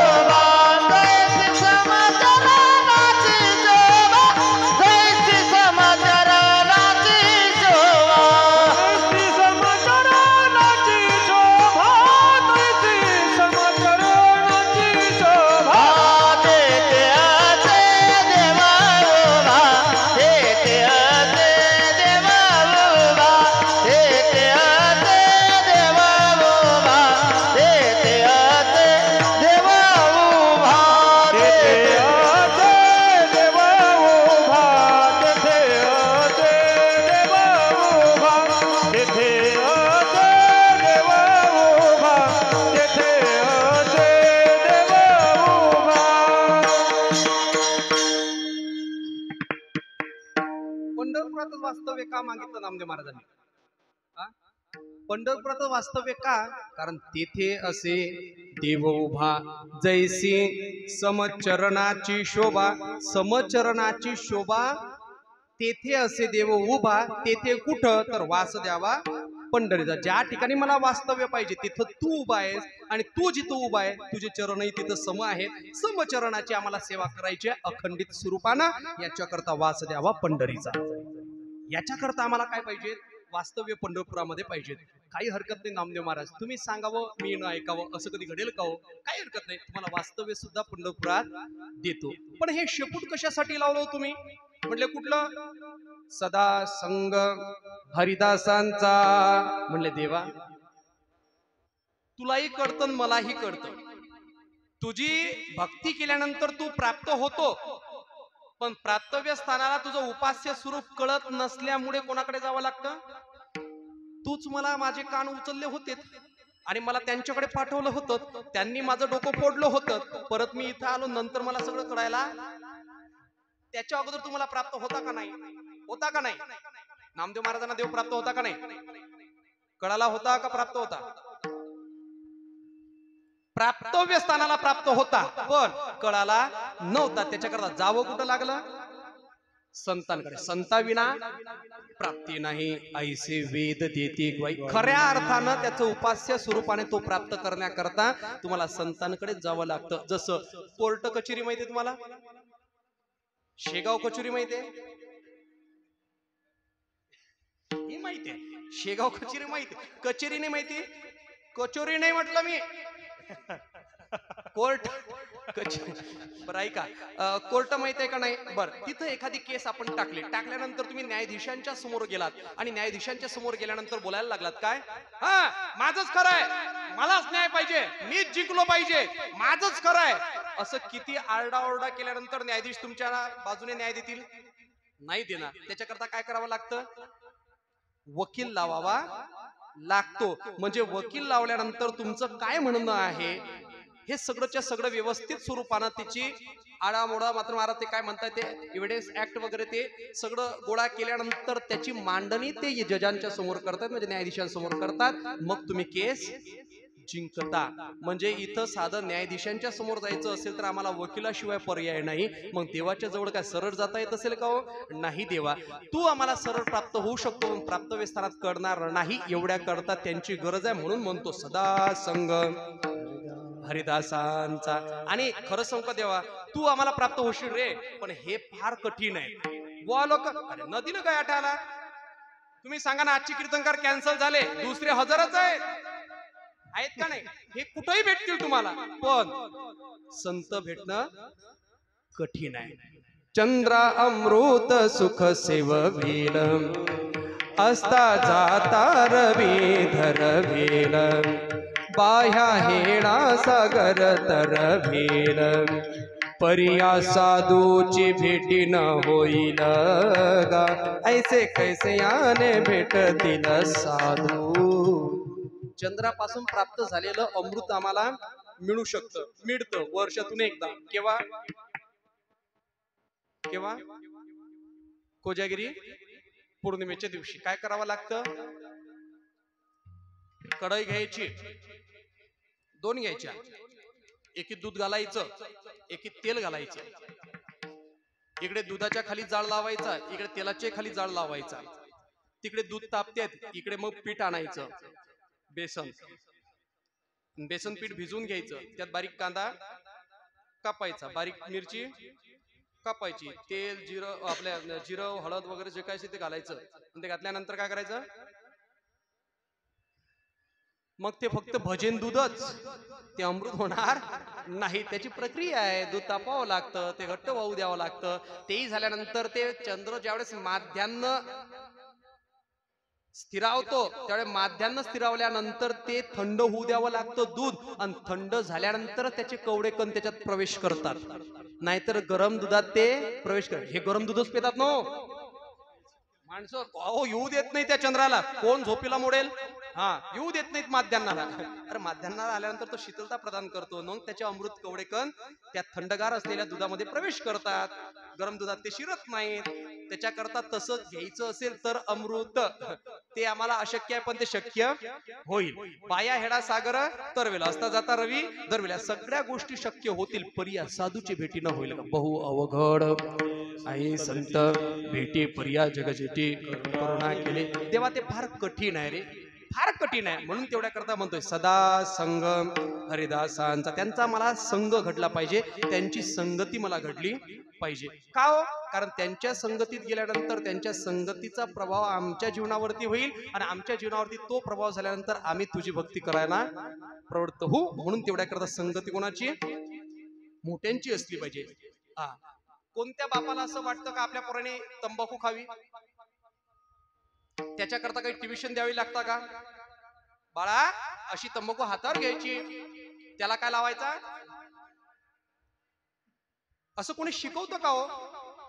B: उभा. जैसी समाचाराची शोभा, जैसी समाचाराची शोभा, जैसी समाचाराची शोभा, जैसी समाचाराची शोभा. तेथे असे देव उभा, तेथे असे देव उभा, तेथे असे देव उभा, तेथे असे देव उभा, तेथे असे देव उभा, तेथे असे देव उभा, तेथे असे देव उभा, तेथे असे देव उभा.
A: पंढरपुरातच वास्तव्य का मागितलं नामदेव महाराजांनी? हा? पंढरपुरातच वास्तव्य का? कारण तेथे असे देव उभा, जैसी समचरणाची शोभा. समचरणाची शोभा तेथे असे देव उभा, तेथे कुठं? तर वास द्यावा पंढरीचा. ज्या ठिकाणी मला वास्तव्य पाहिजे तिथं तू उभा आहेस, आणि तू जिथं उभा आहे तुझे चरणही तिथं सम आहेत. समचरणाची आम्हाला सेवा करायची आहे अखंडित स्वरूपानं. याच्याकरता वास द्यावा पंढरीचा. याच्याकरता आम्हाला काय पाहिजे? वास्तव्य पंढरपुरामध्ये पाहिजे. काही हरकत नाही नामदेव महाराज, तुम्ही सांगावं मी न ऐकावं असं कधी घडेल का हो? काही हरकत नाही, तुम्हाला वास्तव्य सुद्धा पंढरपुरात देतो. पण हे शेपूट कशासाठी लावलं तुम्ही? म्हटले कुठलं? सदा संग हरिदासांचा. म्हणले देवा तुलाही कळतं मलाही कळतं, तुझी भक्ती केल्यानंतर तू प्राप्त होतो, पण प्राप्तव्य स्थानाला तुझं उपास्य स्वरूप कळत नसल्यामुळे कोणाकडे जावं लागतं? तूच मला माझे कान उचलले होते आणि मला त्यांच्याकडे पाठवलं होतं, त्यांनी माझं डोकं फोडलं होतं, परत मी इथं आलो, नंतर मला सगळं कळायला. त्याच्या अगोदर तुम्हाला प्राप्त होता का नाही? होता का नाही? नामदेव महाराजांना देव प्राप्त होता का नाही? कळाला होता का प्राप्त होता? प्राप्तव्य स्थानाला प्राप्त होता, पण कळाला नव्हता. त्याच्याकरता जावं कुठं लागलं? संतांकडे. संताविना प्राप्ती नाही, ऐसे वेद देते ग्वाही. खऱ्या अर्थानं त्याचं उपास्य स्वरूपाने तो प्राप्त करण्याकरता तुम्हाला संतांकडे जावं लागतं. जसं कोर्ट कचेरी माहितीये तुम्हाला? शेगाव कचेरी माहितीये? ही माहितीये. शेगाव कचेरी माहिती, कचेरी नाही माहिती? कचोरी नाही म्हटलं मी, कोर्ट कचेरी. बरं ऐका, कोर्ट माहिती आहे का नाही? बरं, तिथं एखादी केस आपण टाकल्यानंतर तुम्ही न्यायाधीशांच्या समोर गेलात आणि न्यायाधीशांच्या समोर गेल्यानंतर बोलायला लागलात काय? हा माझंच खरं आहे, मलाच न्याय पाहिजे, मीच जिंकलो पाहिजे, माझंच खरं आहे, असं किती आरडाओरडा केल्यानंतर न्यायाधीश तुमच्या बाजूने न्याय देतील? नाही देणार. त्याच्याकरता काय करावं लागतं? वकील लावावा लागतो. म्हणजे वकील लावल्यानंतर तुमचं काय म्हणणं आहे हे सगळंच्या सगळं व्यवस्थित स्वरूपानं त्याची आडामोडा मात्र महाराज ते काय म्हणतात ते एव्हिडन्स ऍक्ट वगैरे ते सगळं गोळा केल्यानंतर त्याची मांडणी ते जजांच्या समोर करतात, म्हणजे न्यायाधीशांसमोर करतात. मग तुम्ही केस जिंकता. म्हणजे इथं साधं न्यायाधीशांच्या समोर जायचं असेल तर आम्हाला वकिलाशिवाय पर्याय नाही. मग देवाच्या जवळ काय सरळ जाता येत असेल का हो? नाही देवा, तू आम्हाला सरळ प्राप्त होऊ शकतो, पण प्राप्तव्य स्थानात करणार नाही, एवढ्या करता त्यांची गरज आहे. म्हणून म्हणतो सदा संग हरिदासांचा. आणि खरं सांगू देवा, तू आम्हाला प्राप्त होशील रे, पण हे फार कठीण आहे. वा लोक अरे नदीनं काय आठाला? तुम्ही सांगा ना, आजचे कीर्तनकार कॅन्सल झाले, दुसरे हजरच आहेत. आहेत का नाही? हे कुठेही भेटतील तुम्हाला, पण संत भेटणं कठीण आहे. चंद्रा अमृत सुख सेववील, असता जाता रवी धरवील, बाह्या हेणा सागर तरवील, परिया साधूची भेटी न होईल गा, ऐसे कैसे याने भेटतील साधू. चंद्रापासून प्राप्त झालेलं अमृत आम्हाला मिळू शकतं, मिळतं वर्षातून एकदा. केव्हा? केव्हा? कोजागिरी पौर्णिमेच्या दिवशी. काय करावं लागतं? कढई घ्यायची, 2 घ्यायच्या, एकीत दूध घालायचं, एकीत तेल घालायचं. इकडे दुधाच्या खाली जाळ लावायचा, इकडे तेलाच्या खाली जाळ लावायचा. तिकडे दूध तापतेत, इकडे मग पीठ आणायचं, बेसन. बेसन पीठ भिजवून घ्यायचं, त्यात बारीक कांदा कापायचा, बारीक मिरची कापायची, तेल जिरं, आपल्या जिरं हळद वगैरे जे काय ते घालायचं. ते घातल्यानंतर काय करायचं? मग ते फक्त भजेन दूधच, ते अमृत होणार नाही. त्याची प्रक्रिया आहे. दूध तापावं लागतं, ते घट्ट वाहू द्यावं लागतं. तेही झाल्यानंतर ते चंद्र ज्यावेळेस माध्यान्ह स्थिरावतो, त्यावेळेस माध्यान्ह स्थिरावल्यानंतर ते थंड होऊ द्यावं लागतं दूध, आणि थंड झाल्यानंतर त्याचे कवडे कण त्याच्यात प्रवेश करतात. नाहीतर गरम दुधात ते प्रवेश कर, हे गरम दूधच पितात ना माणसं. अहो येऊ देत नाही त्या चंद्राला. कोण झोपीला मोडेल? हा, येऊ देत नाहीत माध्यान्हाला. अरे माध्यान्हाला आल्यानंतर तो शीतलता प्रदान करतो, मग त्याचे अमृत कवडे कण त्या थंडगार असलेल्या दुधामध्ये प्रवेश करतात. गरम दुधात ते शिरत नाहीत. त्याच्याकरता तसं घ्यायचं असेल तर अमृत, ते आम्हाला अशक्य आहे, पण ते शक्य होईल. पाया हेडा सागर तरवेल, असता जाता रवी दरवेल, सगळ्या गोष्टी शक्य होतील, परिया साधूची भेटी न होईल का? बहु अवघड आई संत भेटी परिया जगजेटी करुणा केले. तेव्हा ते फार कठीण आहे रे, फार कठीण आहे. म्हणून तेवढ्या करता म्हणतोय, सदा संग हरिदासांचा, त्यांचा मला संग घडला पाहिजे, त्यांची संगती मला घडली पाहिजे. का हो? कारण त्यांच्या संगतीत गेल्यानंतर त्यांच्या संगतीचा प्रभाव आमच्या जीवनावरती होईल, आणि आमच्या जीवनावरती तो प्रभाव झाल्यानंतर आम्ही तुझी भक्ती करायला प्रवृत्त होऊ. म्हणून तेवढ्या करता संगती कोणाची? मोठ्यांची असली पाहिजे. हा, कोणत्या बापाला असं वाटतं का आपल्या पोराने तंबाखू खावी? त्याच्याकरता काही ट्युशन द्यावी लागतं का? बाळा, अशी तंबाखू हातावर घ्यायची, त्याला काय लावायचा? असं कोणी शिकवतं का हो?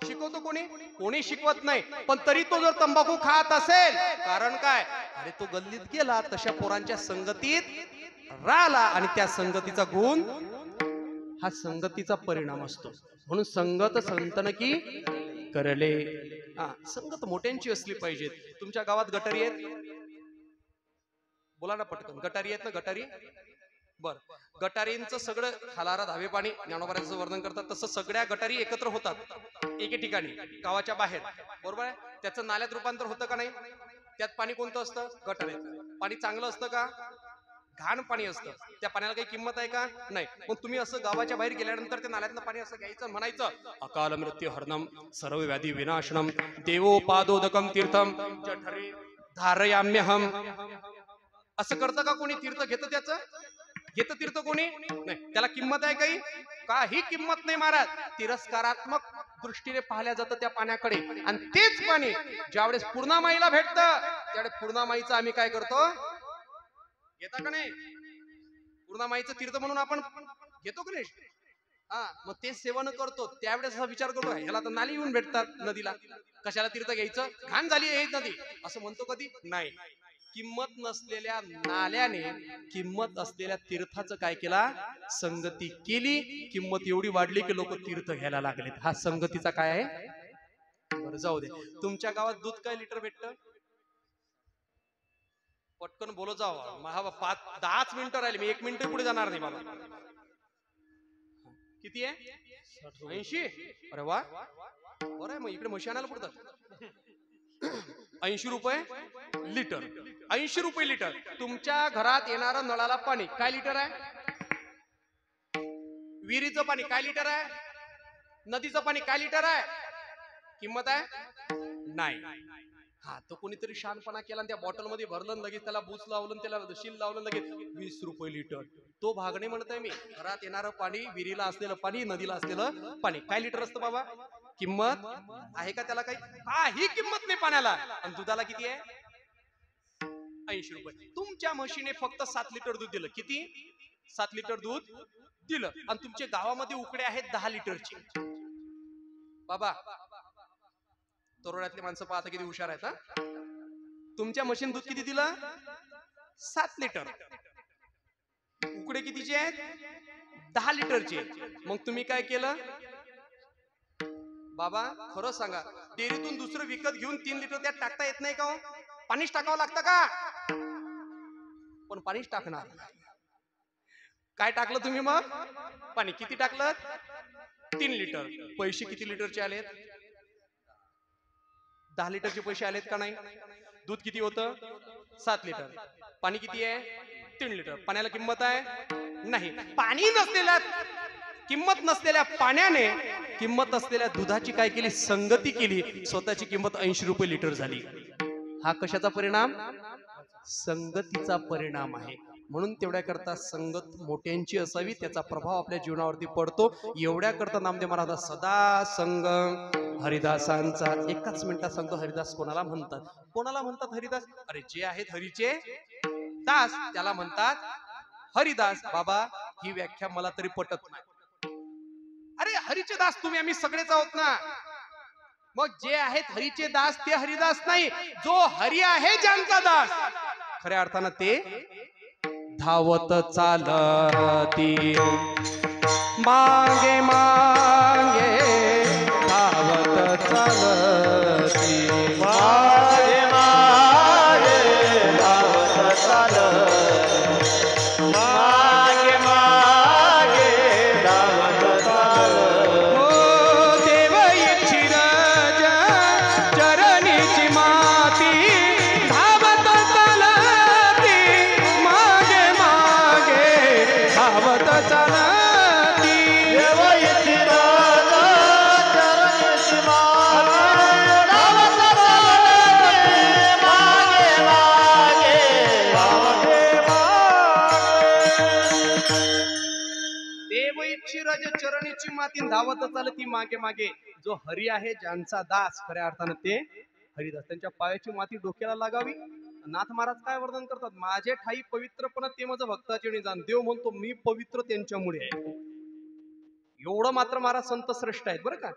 A: शिकवतो कोणी? कोणी शिकवत नाही. पण तरी तो जर तंबाखू खात असेल, कारण काय? अरे तो गल्लीत गेला, तशा पोरांच्या संगतीत राहिला, आणि त्या संगतीचा गुण हा संगतीचा परिणाम असतो. म्हणून संगत संतन की करले. हा, संगत मोठ्यांची असली पाहिजे. तुमच्या गावात गटारी आहेत? बोला ना पटकन. गटारी आहेत ना? गटारी, बर. गटारींचं सगळं खालारा धावे पाणी ज्ञानोबाचं वर्णन करतात, तसं सगळ्या गटारी एकत्र होतात एके ठिकाणी गावाच्या बाहेर, बरोबर आहे? त्याचं नाल्यात रूपांतर होतं का नाही? त्यात पाणी कोणतं असतं? गटारीत. पाणी चांगलं असतं का? घाण पाणी असतं. त्या पाण्याला काही किंमत आहे का? नाही. मग तुम्ही असं गावाच्या बाहेर गेल्यानंतर त्या नाल्यातलं पाणी असं घ्यायचं, म्हणायचं, अकाल मृत्यू हरणम सर्व व्याधी विनाशनम देवोपादोदकम तीर्थम जठरे धारयाम्यहम. असं करतं का कोणी? तीर्थ घेतं त्याचं? घेतं तीर्थ कोणी? नाही. त्याला किंमत आहे काही? काही किंमत नाही महाराज. तिरस्कारात्मक दृष्टीने पाहिल्या जातं त्या पाण्याकडे. आणि तेच पाणी ज्यावेळेस पूर्णामाईला भेटतं, त्यावेळेस पूर्णामाईचं आम्ही काय करतो? घेता का नाही? पूर्णामाईचं तीर्थ म्हणून आपण घेतो का नाही? हा, मग ते सेवन करतो. त्यावेळेस असा विचार करतो, ह्याला तर नाली येऊन भेटतात नदीला, कशाला तीर्थ घ्यायचं? घाण झाली आहे नदी, असं म्हणतो कधी? नाही. किंमत नसलेल्या नाल्याने किंमत असलेल्या तीर्थाचं काय केला? संगती केली. किंमत एवढी वाढली की लोक तीर्थ घ्यायला लागलेत. हा संगतीचा काय आहे? बरं, जाऊ दे. तुमच्या गावात दूध काय लिटर भेटतं? पटकन बोलत जावं. 5-10 मिनिटं राहिले, मी 1 मिनिट पुढे जाणार नाही बाबा. किती आहे? 80. अरे वा, बरं आहे. मग इकडे म्हशी आणायला पडतात. 80 रुपये लिटर. 80 रुपये लिटर. तुमच्या घरात येणारं नळाला पाणी काय लिटर आहे? विहिरीचं पाणी काय लिटर आहे? नदीचं पाणी काय लिटर आहे? किंमत आहे? नाही. हा तो कोणीतरी शहाणपणा केला आणि त्या बॉटल मध्ये भरलं आणि लगेच त्याला बूच लावलं आणि त्याला शील लावलं लगेच 20 रुपये लिटर. तो भागणे म्हणतोय मी. घरात येणारं पाणी, विहिरीला असलेलं पाणी, नदीला असलेलं पाणी काय लिटर असतं बाबा? किंमत आहे का त्याला? काही किंमत नाही पाण्याला. आणि दुधाला किती आहे? 80 रुपये. तुमच्या म्हशीने फक्त 7 लिटर दूध दिलं. किती? 7 लिटर दूध दिलं. आणि तुमच्या गावामध्ये उकडे आहेत 10 लिटरचे. बाबा तरोड्यातली माणसं पाहता किती हुशार आहेत. हा, तुमच्या मशीन दूध किती दिलं? 7 लिटर. उकडे कितीचे आहेत? 10 लिटरचे. मग तुम्ही काय केलं बाबा? खरं सांगा, डेअरीतून दुसरं विकत घेऊन 3 लिटर त्यात टाकता येत नाही का हो? पाणीच टाकावं लागतं का? पण पाणीच टाकणार. काय टाकलं तुम्ही मग? पाणी. किती टाकलं? 3 लिटर. पैसे किती लिटरचे आलेत? 10 लिटरचे पैसे आलेत का नाही? दूध किती होतं? 7 लिटर. पाणी किती आहे? 3 लिटर. पाण्याला किंमत आहे? नाही. पाणी नसलेल्या, किंमत नसलेल्या पाण्याने किंमत असलेल्या दुधाची काय केली? संगती केली. स्वतःची किंमत 80 रुपये लिटर झाली. हा कशाचा परिणाम? संगतीचा परिणाम आहे. म्हणून तेवढ्या करता संगत मोठ्यांची असावी, त्याचा प्रभाव आपल्या जीवनावरती पडतो. एवढ्या करता नामदेव महाराज सदा संग हरिदासांचा. एकाच मिनिटात सांगतो हरिदास कोणाला म्हणतात. कोणाला म्हणतात हरिदास? अरे जे आहेत हरीचे दास त्याला म्हणतात हरिदास. बाबा ही व्याख्या मला तरी पटत नाही. अरे हरीचे दास तुम्ही आम्ही सगळेच आहोत ना. मग जे आहेत हरीचे दास ते हरिदास नाही. जो हरी आहे ज्यांचा दास खऱ्या अर्थानं ते धावत चालती मागे मागे धावत चालती
B: मागे मागे धावत चालती मागे मागे धावत चालती.
A: हो देव इच्छित चरणीची माती धावत चालती मागे मागे धावत चालती.
B: देव इच्छित चरणीची माती धावत चालती मागे मागे
A: देव इच्छित चरणीची माती धावत चालती मागे मागे. जो हरी आहे ज्यांचा दास खऱ्या अर्थानं ते हरिदास. त्यांच्या पायाची माती डोक्याला लागावी. नाथ महाराज काय वर्णन करतात? माझे ठाई पवित्रपणा ते माझं भक्ताचे जाण. देव म्हणतो मी पवित्र त्यांच्यामुळे आहे. एवढं मात्र महाराज संत श्रेष्ठ आहेत बरं का.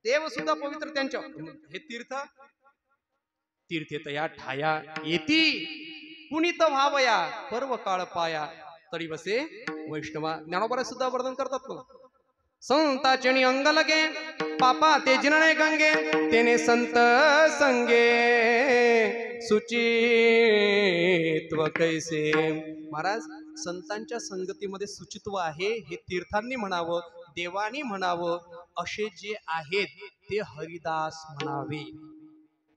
A: देव सुद्धा पवित्र त्यांच्या. हे तीर्थ तीर्थ या ठाया येती पुनीत व्हावया पर्व काळ पाया तरी वसे वैष्णवा. ज्ञानोबा सुद्धा वर्णन करतात ना. संताचणी अंग लगे पापा ते जिनणे गंगे तेने संत संगे सुचित्व कैसे. महाराज संतांच्या संगतीमध्ये सुचित्व आहे हे तीर्थांनी म्हणावं, देवानी म्हणावं. असे जे आहेत ते हरिदास म्हणावे.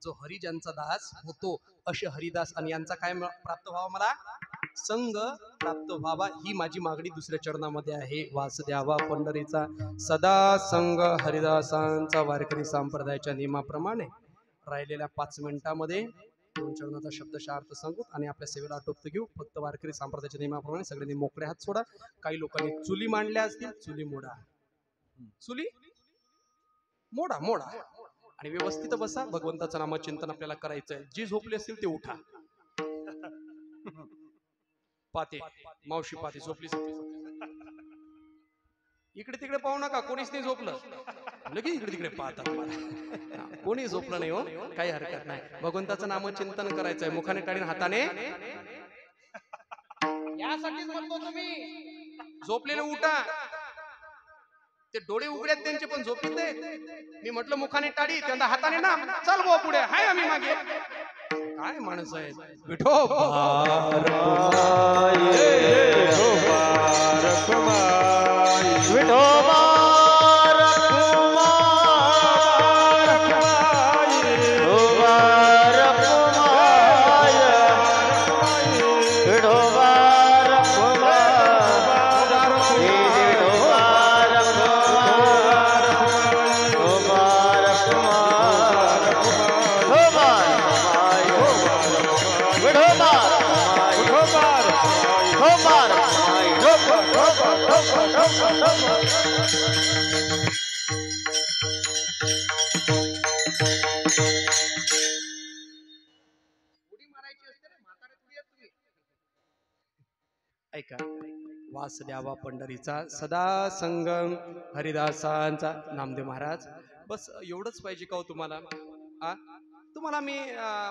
A: जो हरी ज्यांचा दास होतो असे हरिदास. आणि यांचा काय प्राप्त व्हावा? मला संग प्राप्त व्हावा ही माझी मागणी दुसऱ्या चरणामध्ये आहे. वास द्यावा पंढरीचा सदा संग हरिदासांचा. वारकरी संप्रदायाच्या नियमाप्रमाणे राहिलेल्या 5 मिनिटांमध्ये 2 चरणाचा शब्दशः अर्थ सांगू आणि आपल्या सेवेला आटोपत घेऊ. फक्त वारकरी संप्रदायाच्या नियमाप्रमाणे सगळ्यांनी मोकळे हात सोडा. काही लोकांनी चुली मांडल्या असतील, चुली मोडा. चुली मोडा मोडा आणि व्यवस्थित बसा. भगवंताचं नामचिंतन आपल्याला करायचंय. जी झोपली असतील ते उठा. पाते मावशी पाते झोपली. इकडे तिकडे पाहू नका. कोणीच नाही झोपलं लगेच इकडे तिकडे पाहतात मला. कोणी झोपलं नाही हो, काही हरकत नाही. भगवंताचं नामचिंतन करायचंय. मुखाने टाळीने हाताने. यासाठीच म्हणतो तुम्ही झोपलेले उठा. ते डोळे उघड्यात त्यांचे पण झोपीत आहेत. मी म्हटलं मुखाने टाळी त्यांना हाताने ना चल भाऊ पुढे हाय आम्ही मागे. काय माणसं आहेत. ऐका, वास द्यावा पंढरीचा सदा संगम हरिदासांचा. नामदेव महाराज, बस एवढंच पाहिजे का हो तुम्हाला? तुम्हाला मी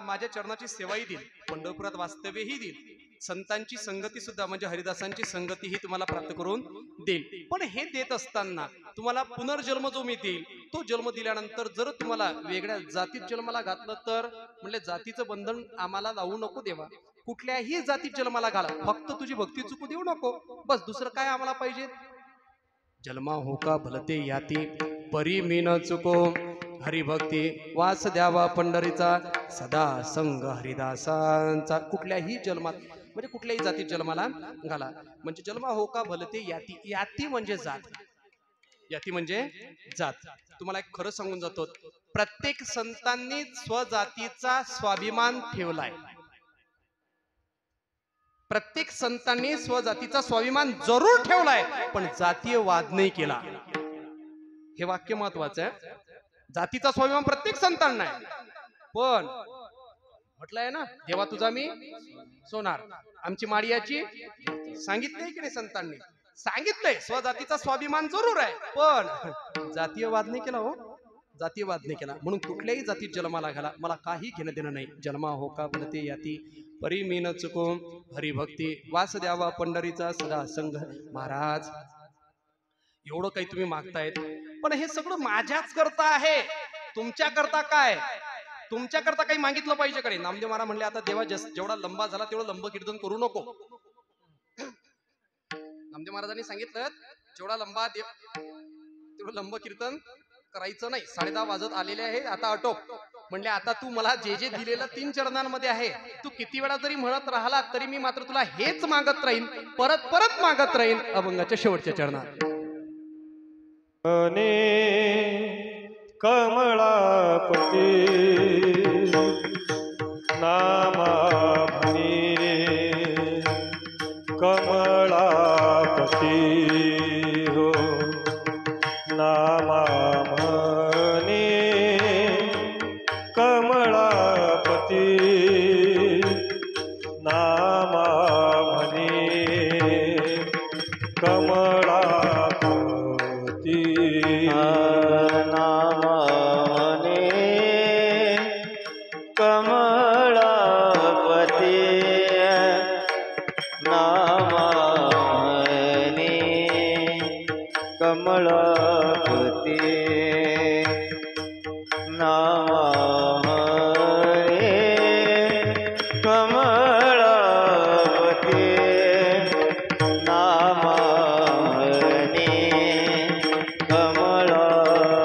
A: माझ्या चरणाची सेवाही देईल, पंढरपुरात वास्तव्यही देईल, संतांची संगती सुद्धा म्हणजे हरिदासांची संगती ही तुम्हाला प्राप्त करून देईल. पण हे देत असताना तुम्हाला पुनर्जन्म जो मी देईल, तो जन्म दिल्यानंतर जर तुम्हाला वेगळ्या जातीत जन्माला घातलं तर म्हणले जातीचं बंधन आम्हाला लावू नको देवा, कुठल्याही जातीत जन्माला घाला, फक्त तुझी भक्ती चुकू देऊ नको, बस दुसरं काय आम्हाला पाहिजे. जन्मा हो का भलते याती परी मी न चुको हरिभक्ती वास द्यावा पंढरीचा सदा संग हरिदासांचा. कुठल्याही जन्मात म्हणजे कुठल्याही जातीत जन्माला घाला. म्हणजे जन्मा हो का भलते याती, याती म्हणजे जात, याती म्हणजे जात. तुम्हाला एक खरं सांगून जातो, प्रत्येक संतांनी स्वजातीचा स्वाभिमान ठेवलाय. प्रत्येक संतांनी स्वजातीचा स्वाभिमान जरूर ठेवलाय, पण जातीय वाद नाही केला. हे वाक्य महत्वाचं आहे. जातीचा स्वाभिमान प्रत्येक संतांना आहे, पण म्हटलंय ना, देवा तुझा मी सोनार, आमची माडियाची सांगितलंय की नाही, संतांनी सांगितलंय. स्वजातीचा स्वाभिमान जरूर आहे, पण जातीय वाद नाही केला. हो, जातीय वाद नाही केला. म्हणून कुठल्याही जातीत जन्माला घाला, मला काही घेणं देणं नाही. जन्मा हो का भलते याती परी मी न चुको हरिभक्ती वास द्यावा पंढरीचा सदा संग. महाराज, एवढं काही तुम्ही मागतायत, पण हे सगळं माझ्याच करता आहे, तुमच्या करता काय? तुमच्या करता काही मागितलं पाहिजे कडे. नामदेव महाराज म्हणले, आता देवा जेवढा लंबा झाला तेवढं लंब कीर्तन करू नको. नामदेव महाराजांनी सांगितलं, जेवढा लंबा देव तेवढं लंब कीर्तन करायचं नाही. 10:30 वाजत आलेले आहे, आता आटोप. म्हणले, आता तू मला जे जे दिलेलं 3 चरणांमध्ये आहे, तू किती वेळा जरी म्हणत राहिला तरी मी मात्र तुला हेच मागत राहीन, परत परत मागत राहीन अभंगाच्या शेवटच्या चरणात.
B: कमळापती नामा म्हणी रे, कमळापती हो नामा म्हणी, कमळापती नामा म्हणी, कमळापती नामा म्हणे, कमळापती नामा म्हणे, कमळापती नामा म्हणे, कमळापती नामा म्हणे, कमळापती.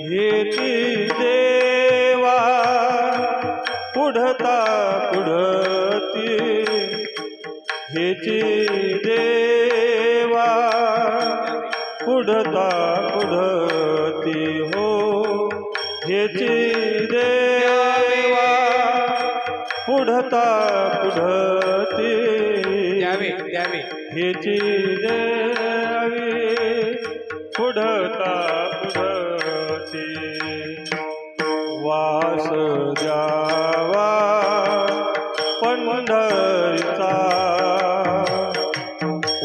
B: हेची देवा पुढता पुढती, हेची देवा पुढता पुढती हो, हेची देवा पुढता पुढती
A: द्यावे द्यावे,
B: हेची देवी पुढता पुढती. वास द्यावा पंढरीचा,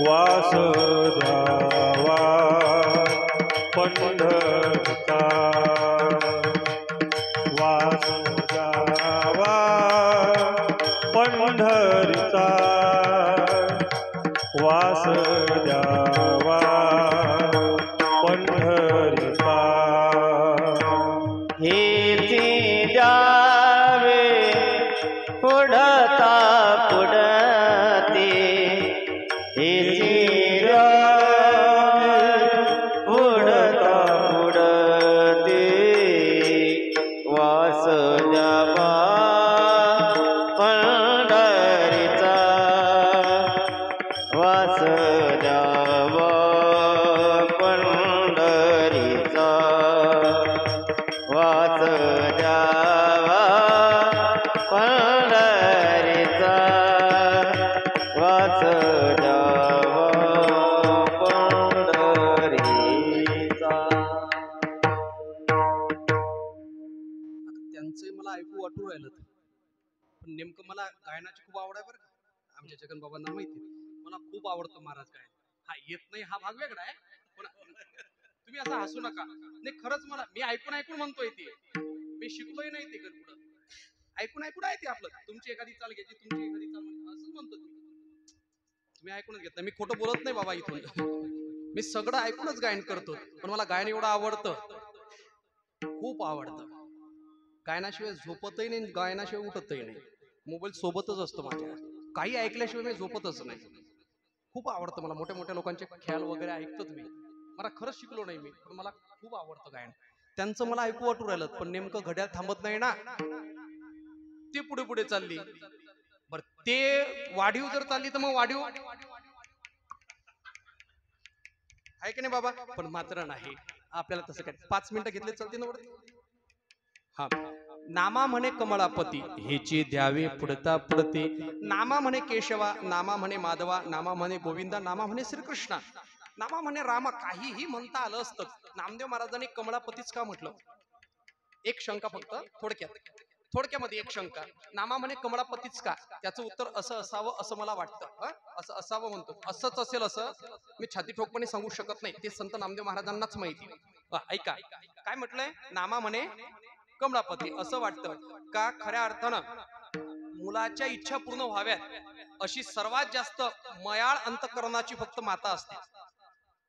B: वास द्यावा पंढरीचा, वास द्यावा पंढरीचा, वास द्यावा पंढरीचा. हेची द्यावे पुढता पुढती, हेची द्यावे पुढता पुढती.
A: मला ऐकू वाटू राहिलं पण नेमकं मला गायनाची खूप आवड आहे बरं का. आमच्या जगन बाबांना माहिती मला खूप आवडतं महाराज गायन. हा येत नाही हा भाग वेगळा आहे पण तुम्ही असं हसू नका. नाही खरंच मला मी ऐकून ऐकून म्हणतोय ते मी शिकलोय नाही ते गण पुढं ऐकून ऐकून आहे ते आपलं. तुमची एखादी चाल घ्यायची तुमची एखादी चाल म्हणजे असंच म्हणतो तुम्ही ऐकूनच घेतलं. मी खोटं बोलत नाही बाबा इथून मी सगळं ऐकूनच गायन करतो. पण मला गायन एवढं आवडतं खूप आवडतं. गायनाशिवाय झोपतही नाही गायनाशिवाय उठतही नाही. मोबाईल सोबतच असतो माझ्या. काही ऐकल्याशिवाय मी झोपतच नाही. खूप आवडतं मला. मोठ्या मोठ्या लोकांचे ख्याल वगैरे ऐकतो मी. मला खरंच शिकलो नाही मी पण मला खूप आवडतं गायन. त्यांचं मला ऐकू वाटू राहिलं पण नेमकं घड्याळ थांबत नाही ना. ती पुढे पुढे चालली. बर ते वाढीव जर चालली तर मग वाढीव आहे की नाही बाबा. पण मात्र नाही आपल्याला तसं काय 5 मिनिटं घेतले चालते ना वरती. हा नामा म्हणे कमळापती हेची द्यावे पुढता पुढते. नामा म्हणे केशवा नामा म्हणे माधवा नामा म्हणे गोविंदा नामा म्हणे श्रीकृष्णा नामा म्हणे रामा. काहीही म्हणता आलं असतं. नामदेव महाराजांनी कमळापतीच का म्हटलं. एक शंका फक्त थोडक्यामध्ये एक शंका. नामा म्हणे कमळापतीच का. त्याचं उत्तर असं असावं असं मला वाटतं. असं असावं म्हणतो असंच असेल असं मी छाती ठोकपणे सांगू शकत नाही. ते संत नामदेव महाराजांनाच माहिती. ऐका काय म्हटलंय. नामा म्हणे कमळापती असं वाटतं का खऱ्या अर्थानं मुलाच्या इच्छा पूर्ण व्हाव्यात अशी सर्वात जास्त मयाळ अंतःकरणाची फक्त माता असते.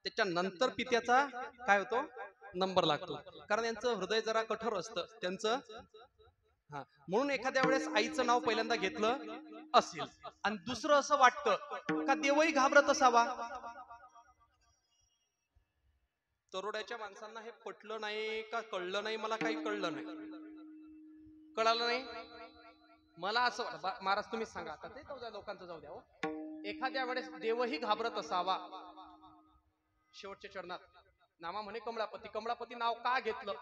A: त्याच्यानंतर पित्याचा काय होतो नंबर लागतो. कारण यांचं हृदय जरा कठोर असतं त्यांचं. हा म्हणून एखाद्या वेळेस आईचं नाव पहिल्यांदा घेतलं असेल. आणि दुसरं असं वाटतं का देवही घाबरत असावा. तरोड्याच्या माणसांना हे पटलं नाही का कळलं नाही. मला काही कळलं नाही. कळालं नाही मला असं वाटतं. महाराज तुम्हीच सांगा आता. ते जाऊ द्या लोकांचं जाऊ द्या. एखाद्या वेळेस देवही घाबरत असावा. शेवटच्या चरणात नामा म्हणे कमळापती. कमळापती नाव का घेतलं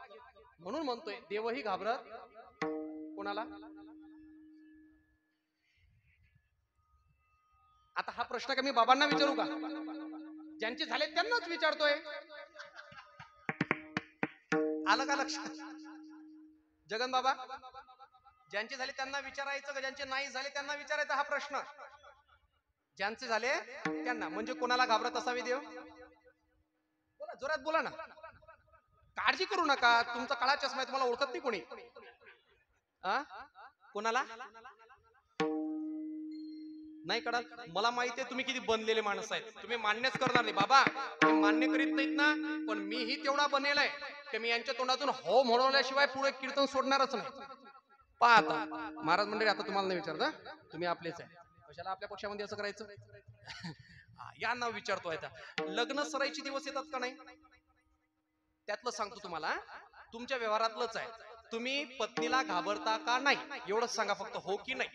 A: म्हणून म्हणतोय देवही घाबरत कोणाला. आता हा प्रश्न का मी बाबांना विचारू का. ज्यांचे झाले त्यांनाच विचारतोय. आलं का लक्षात. जगन बाबा ज्यांचे झाले त्यांना विचारायचं का ज्यांचे नाही झाले त्यांना विचारायचा हा प्रश्न. ज्यांचे झाले त्यांना म्हणजे कोणाला घाबरत असावे देव. बोला जोरात बोला ना. काळजी करू नका. तुमचा काळा चष्मा आहे तुम्हाला ओळखत नाही कोणी. कोणाला नाही कळत. मला माहिती आहे तुम्ही किती बनलेले माणसं आहेत. तुम्ही मान्यच करणार नाही बाबा. ते मान्य करीत नाहीत ना. पण मीही तेवढा बनेल आहे की मी यांच्या तोंडातून हो म्हणवल्याशिवाय पुढे कीर्तन सोडणारच नाही. पहा आता महाराज मंडळी आता तुम्हाला नाही विचारत. तुम्ही आपलेच आहे. कशाला आपल्या पक्षामध्ये असं करायचं. यांना विचारतोय आता लग्न सराईचे दिवस येतात का नाही. त्यातलं सांगतो तुम्हाला. तुमच्या व्यवहारातलंच आहे. तुम्ही पत्नीला घाबरता का नाही एवढंच सांगा फक्त. हो की नाही.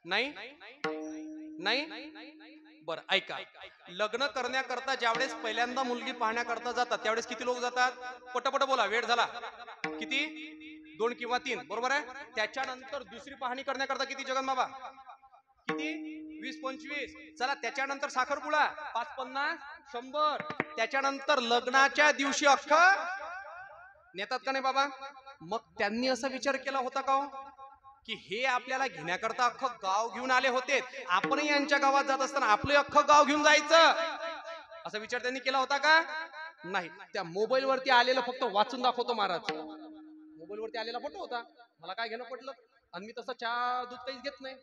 A: नाही बरं ऐका. लग्न करण्याकरता ज्यावेळेस पहिल्यांदा मुलगी पाहण्याकरता जातात त्यावेळेस किती लोक जातात. पटपट बोला वेळ झाला. किती 2 किंवा 3 बरोबर आहे. त्याच्यानंतर दुसरी पाहणी करण्याकरता किती जगन बाबा किती 20-25. चला त्याच्यानंतर साखरपुडा 5-50 100. त्याच्यानंतर लग्नाच्या दिवशी अख्ख नेतात का नाही बाबा. मग त्यांनी असा विचार केला होता का की हे आपल्याला घेण्याकरता अख्खं गाव घेऊन आले होते. आपणही यांच्या गावात जात असताना आपलं अख्खं गाव घेऊन जायचं असा विचार त्यांनी केला होता का नाही. त्या मोबाईल वरती आलेलं फक्त वाचून दाखवतो महाराज. मोबाईल वरती आलेला फोटो होता. मला काय घेणं पडलं. आणि मी तसं चहा दूध काहीच घेत नाही.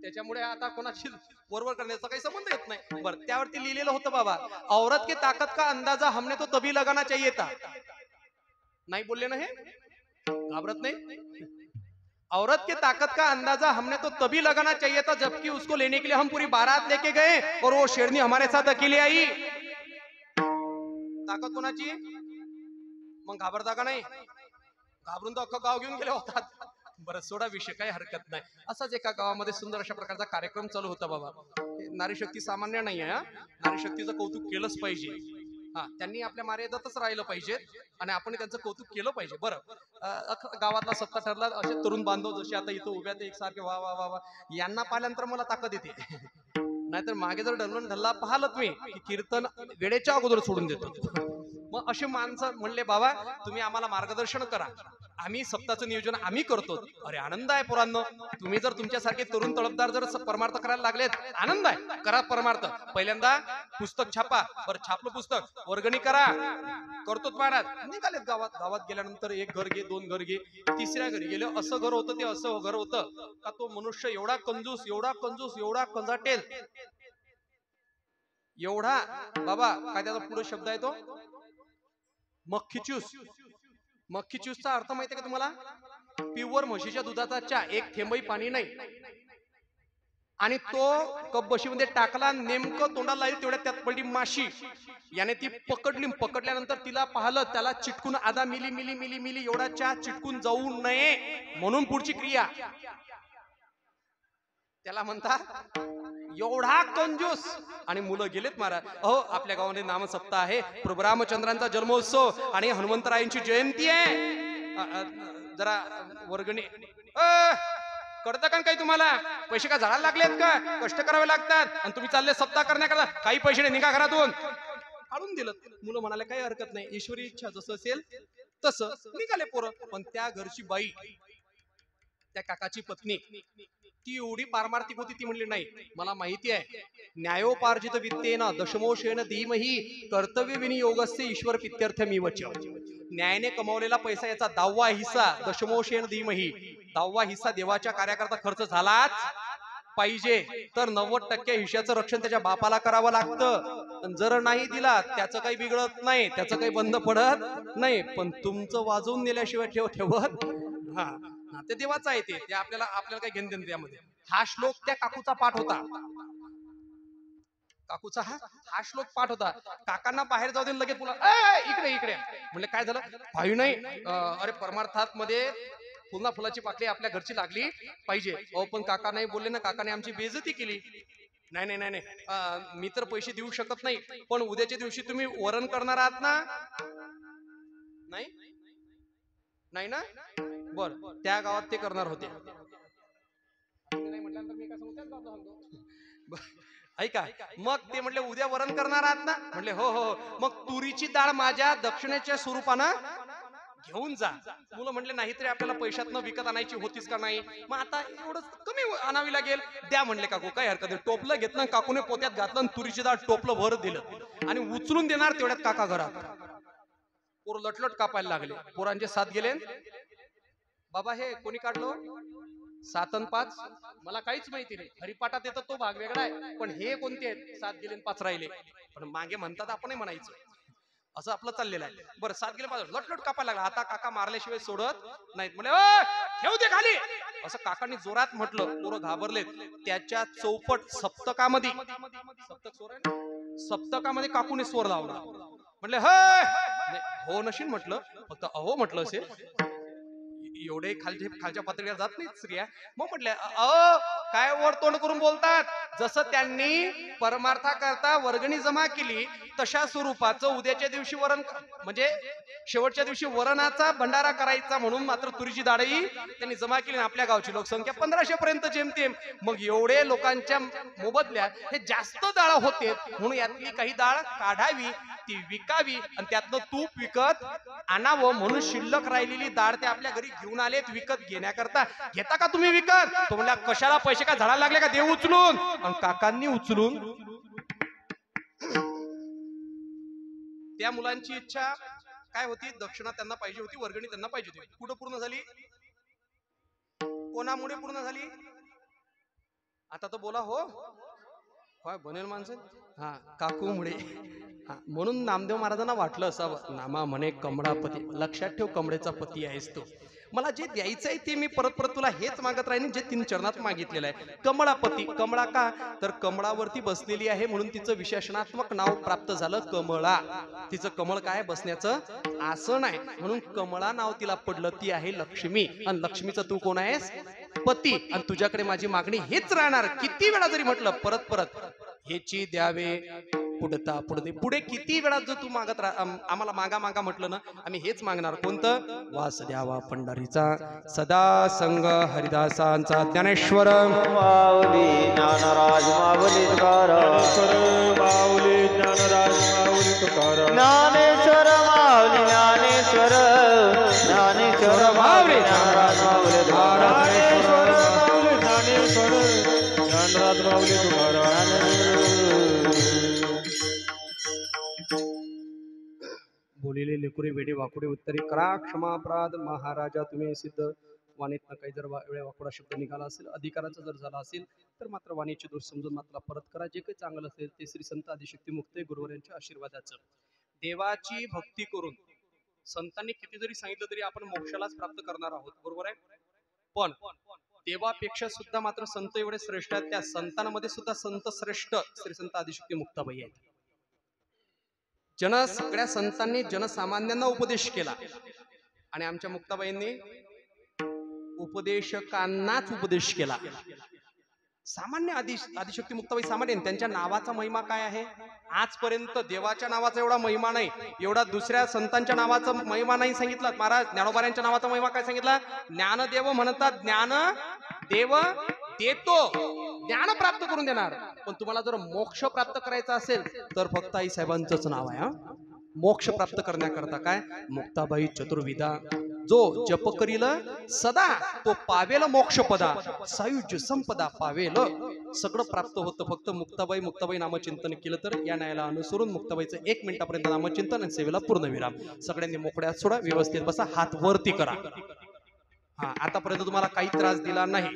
A: त्याच्यामुळे आता कोणाची वरवर करण्याचा काही संबंध येत नाही. बरं त्यावरती लिहिलेलं होतं बाबा औरत की ताकत का अंदाजा हमने तो तभी लगाना चाहिए था. नाही बोलले ना हे. घाबरत नाही. औरत की ताकत का अंदाजा हमने तो तभी लगाना चाहिए था जबकि उसको लेने के लिए हम पूरी बारात लेके गए और वो शेरनी हमारे साथ अकेली आई. ताकद कोणाची. मग घाबरता का नाही. घाबरून तो अख्खं गाव घेऊन गेले होतात. बरं सोडा विषय काही हरकत नाही. असाच एका गावामध्ये सुंदर अशा प्रकारचा कार्यक्रम चालू होता बाबा. नारी शक्ती सामान्य नाही आहे. नारी शक्तीचं कौतुक केलंच पाहिजे. त्यांनी आपल्या मर्यादेतच राहिलं पाहिजे आणि आपण त्यांचं कौतुक केलं पाहिजे. बरं गावातला सत्ता ठरला. असे तरुण बांधव जसे आता इथं उभ्या ते एकसारखे वा वा वा वा यांना पाहिल्यानंतर मला ताकद येते. नाहीतर मागे जर ढलवून ढल्ला पाहिलं मी की कीर्तन वेळेच्या अगोदर सोडून देतो. मग असे माणसं म्हणले बाबा तुम्ही आम्हाला मार्गदर्शन करा, आम्ही सप्ताहाचं नियोजन आम्ही करतो. अरे आनंद आहे पोरांनो, तुम्ही जर तुमच्यासारखे तरुण तळपदार जर परमार्थ करायला लागलेत, आनंद आहे, करा परमार्थ. पहिल्यांदा पुस्तक छापा, बरं छापलं पुस्तक, वर्गणी करा, करतो महाराज. निघालेत गावात. गावात गेल्यानंतर एक घर घे, दोन घर घे, तिसऱ्या घरी गेले. असं घर होतं ते, असं घर होतं का तो मनुष्य एवढा कंजूस, एवढा कंजूस, एवढा कंजाटेल, एवढा बाबा काय त्याचा पुढे शब्द आहे तो मक्खीचूस. मक्खीचूसचा अर्थ माहितीये का तुम्हाला? प्युअर म्हशीच्या दुधाचा चहा, एक थेंबही पाणी नाही. आणि तो कप बशीमध्ये टाकला, नेमकं तोंडाला लागली तेवढ्यात त्यात पडली माशी. याने ती पकडली, पकडल्यानंतर तिला पाहिलं, त्याला चिटकून आधा मिली मिली मिली मिली एवढा चहा चिटकून जाऊ नये म्हणून पुढची क्रिया त्याला म्हणतात एवढा कंजूस. आणि मुलं गेलेत महाराज. अहो आपल्या गावामध्ये नामसप्ताह आहे, प्रभू रामचंद्रांचा जन्मोत्सव आणि हनुमंतरायांची जयंती आहे. जरा वर्गणी कळतं का काही तुम्हाला? पैसे का झाडाला लागलेत का? कष्ट करावे लागतात आणि तुम्ही चालले सप्ताह करण्याकरता, काही पैसे नाही, निघा घरातून. काढून दिलं. मुलं म्हणाले काही हरकत नाही, ईश्वरी इच्छा जसं असेल तसं. निघाले पोरं. पण त्या घरची बाई, त्या काकाची पत्नी, ती एवढी पारमार्थिक होती. ती म्हणली नाही, मला माहिती आहे, न्यायोपार्जित वित्तेन दशमोशेन धीमहि कर्तव्य विनियोगस्य ईश्वर पित्यर्थ मी वच. न्यायाने कमावलेला पैसा याचा 10वा हिस्सा दशमोशेन धीमहि, 10वा हिस्सा देवाच्या कार्याकरता खर्च झालाच पाहिजे. तर 90% हिश्श्याचं रक्षण त्याच्या बापाला करावं लागतं. जर नाही दिला त्याचं काही बिघडत नाही, त्याचं काही बंद पडत नाही. पण तुमचं वाजवून नेल्याशिवाय ठेवत हा ते देवाचं आहे. ते आपल्याला काही घेणं देणं त्यामध्ये. हा श्लोक त्या काकूचा पाठ होता. काकूचा हा श्लोक पाठ होता. काकांना बाहेर जाऊ दे, लगेच पुन्हा इकडे इकडे म्हणले काय झालं? काही नाही, अरे परमार्थात मध्ये पुन्हा फुलाची पाकळी आपल्या घरची लागली पाहिजे. अहो पण काका नाही बोलले ना, काकाने आमची बेइज्जती केली. नाही नाही नाही नाही, मी तर पैसे देऊ शकत नाही, पण उद्याच्या दिवशी तुम्ही वरण करणार आहात ना? नाही नाही ना, बर त्या गावात ते करणार होते. ऐका, मग ते म्हटले उद्या वरण करणार आहात ना? म्हटले हो हो. मग तुरीची डाळ माझ्या दक्षिणेच्या स्वरूपानं घेऊन जा. मुलं म्हटले नाहीतरी आपल्याला पैशातनं विकत आणायची होतीच का नाही? मग आता एवढं कमी आणावी लागेल, द्या म्हणले काकू. काय हरकत नाही. टोपलं घेतलं, काकूने पोत्यात घातलं आणि तुरीची डाळ टोपलं भर दिलं आणि उचलून देणार तेवढ्यात काका घरात. पोर लटलट कापायला लागले. पोरांचे 7 गेले. बाबा हे कोणी काढलं? 7 आणि 5 मला काहीच माहिती नाही. हरिपाठात येतात तो भाग वेगळा आहे, पण हे कोणते आहेत? 7 गेले आणि 5 राहिले. पण मागे म्हणतात आपणही म्हणायचं, असं आपलं चाललेलं आहे. बरं 7 गेले 5 लटलट कापायला लागला. आता काका मारल्याशिवाय सोडत नाहीत. म्हणजे ठेव दे खाली, असं काकांनी जोरात म्हटलं. पोरं घाबरलेत. त्याच्या चौपट सप्तकामध्ये, सप्तक स्वर आहे, सप्तकामध्ये काकूने स्वर लावला. म्हटले हो नशील म्हटलं, फक्त अहो म्हटलं असेल. एवढे खालच्या पातळीवर जात नाहीत स्त्रिया. मग म्हटले अहो काय वर तोंड करून बोलतात? जसं त्यांनी परमार्था करता वर्गणी जमा केली तशा स्वरूपाचं उद्याच्या दिवशी वरण, म्हणजे शेवटच्या दिवशी वरणाचा भंडारा करायचा म्हणून मात्र तुरीची डाळही त्यांनी जमा केली. आपल्या गावची लोकसंख्या 1500 पर्यंत जेमतेम. मग एवढे लोकांच्या मोबदल्यात हे जास्त डाळ होते म्हणून यातली काही डाळ काढावी, ती विकावी आणि त्यातनं तूप विकत आणावं म्हणून शिल्लक राहिलेली डाळ ते आपल्या घरी घेऊन आलेत विकत घेण्याकरता. घेता का तुम्ही विकत? तो म्हणला कशाला, पैसे का झाडाला लागले का? देव उचलून. आणि काकांनी उचलून. त्या मुलांची इच्छा काय होती? दक्षिणा त्यांना पाहिजे होती, वर्गणी त्यांना पाहिजे होती. कुठं पूर्ण झाली? कोणामुळे पूर्ण झाली? आता तर बोला हो. काय बनेल माणसं? हा काकूमुळे. म्हणून नामदेव महाराजांना वाटलं असावं, नामा म्हणे कमळापती. लक्षात ठेव, कमळेचा पती आहेस तो. मला जे द्यायचं आहे ते मी परत परत तुला हेच मागत राहीन जे 3 चरणात मागितलेलं आहे. कमळापती. कमळा का? तर कमळावरती बसलेली आहे म्हणून तिचं विशेषणात्मक नाव प्राप्त झालं कमळा. तिचं कमळ काय? बसण्याचं आसन आहे म्हणून कमळा नाव तिला पडलं. ती आहे लक्ष्मी. आणि लक्ष्मीचं तू कोण आहेस? पती. आणि तुझ्याकडे माझी मागणी हेच राहणार. किती वेळा जरी म्हटलं परत परत हेची द्यावे पुढता पुढे पुढे किती वेळा जर तू मागत आम्हाला मागा मागा म्हटलं ना, आम्ही हेच मागणार. कोणतं? वास द्यावा पंढरीचा सदा संग हरिदासांचा. ज्ञानेश्वर
B: माऊली ज्ञानराज माऊली तुकाराम.
C: माऊली ज्ञानराज माऊली तुकाराम.
B: ज्ञानेश्वर
A: बोलिले लेकुरे वेडे वाकुडे उत्तरे करा क्षमा अपराध महाराजा तुम्ही सिद्ध. वाणीतनं काही जर वेळा वाकुडा शब्द निघाला असेल, अधिकाराचा जर झाला असेल तर मात्र वाणीचे दोष समजून मात्र परत करा. जे काही चांगलं असेल ते श्री संत आदिशक्ती मुक्त गुरुवारांच्या आशीर्वादाचं. देवाची भक्ती करून संतांनी किती जरी सांगितलं तरी आपण मोक्षालाच प्राप्त करणार आहोत, बरोबर आहे. पण देवापेक्षा सुद्धा मात्र संत एवढे श्रेष्ठ आहेत. त्या संतांमध्ये सुद्धा संत श्रेष्ठ श्री संत आदिशक्ती मुक्ताबाई आहेत. सगळ्या संतांनी जनसामान्यांना उपदेश केला आणि आमच्या मुक्ताबाईंनी उपदेशकांनाच उपदेश केला. सामान्य आदिशक्ती मुक्ताबाई सामान्य. त्यांच्या नावाचा महिमा काय आहे? आजपर्यंत देवाच्या नावाचा एवढा महिमा नाही, एवढा दुसऱ्या संतांच्या नावाचा महिमा नाही सांगितला. महाराज ज्ञानोबाऱ्यांच्या नावाचा महिमा काय सांगितला? ज्ञानदेव म्हणतात, ज्ञान देव देतो, ज्ञान प्राप्त करून देणार. पण तुम्हाला जर मोक्ष प्राप्त करायचा असेल तर फक्त आई साहेबांचंच नाव आहे. मोक्ष प्राप्त करण्याकरता काय? मुक्ताबाई चतुर्विधा. जो जप करील सदा तो पावेल मोक्षपदा, सायुज्य संपदा पावेल. सगळं प्राप्त होतं फक्त मुक्ताबाई नामचिंतन केलं तर. या न्यायाला अनुसरून मुक्ताबाईचं 1 मिनिटापर्यंत नामचिंतन आणि सेवेला पूर्ण विराम. सगळ्यांनी मोकळ्यात सोडा, व्यवस्थित बसा, हात वरती करा. आतापर्यंत तुम्हाला काही त्रास दिला नाही,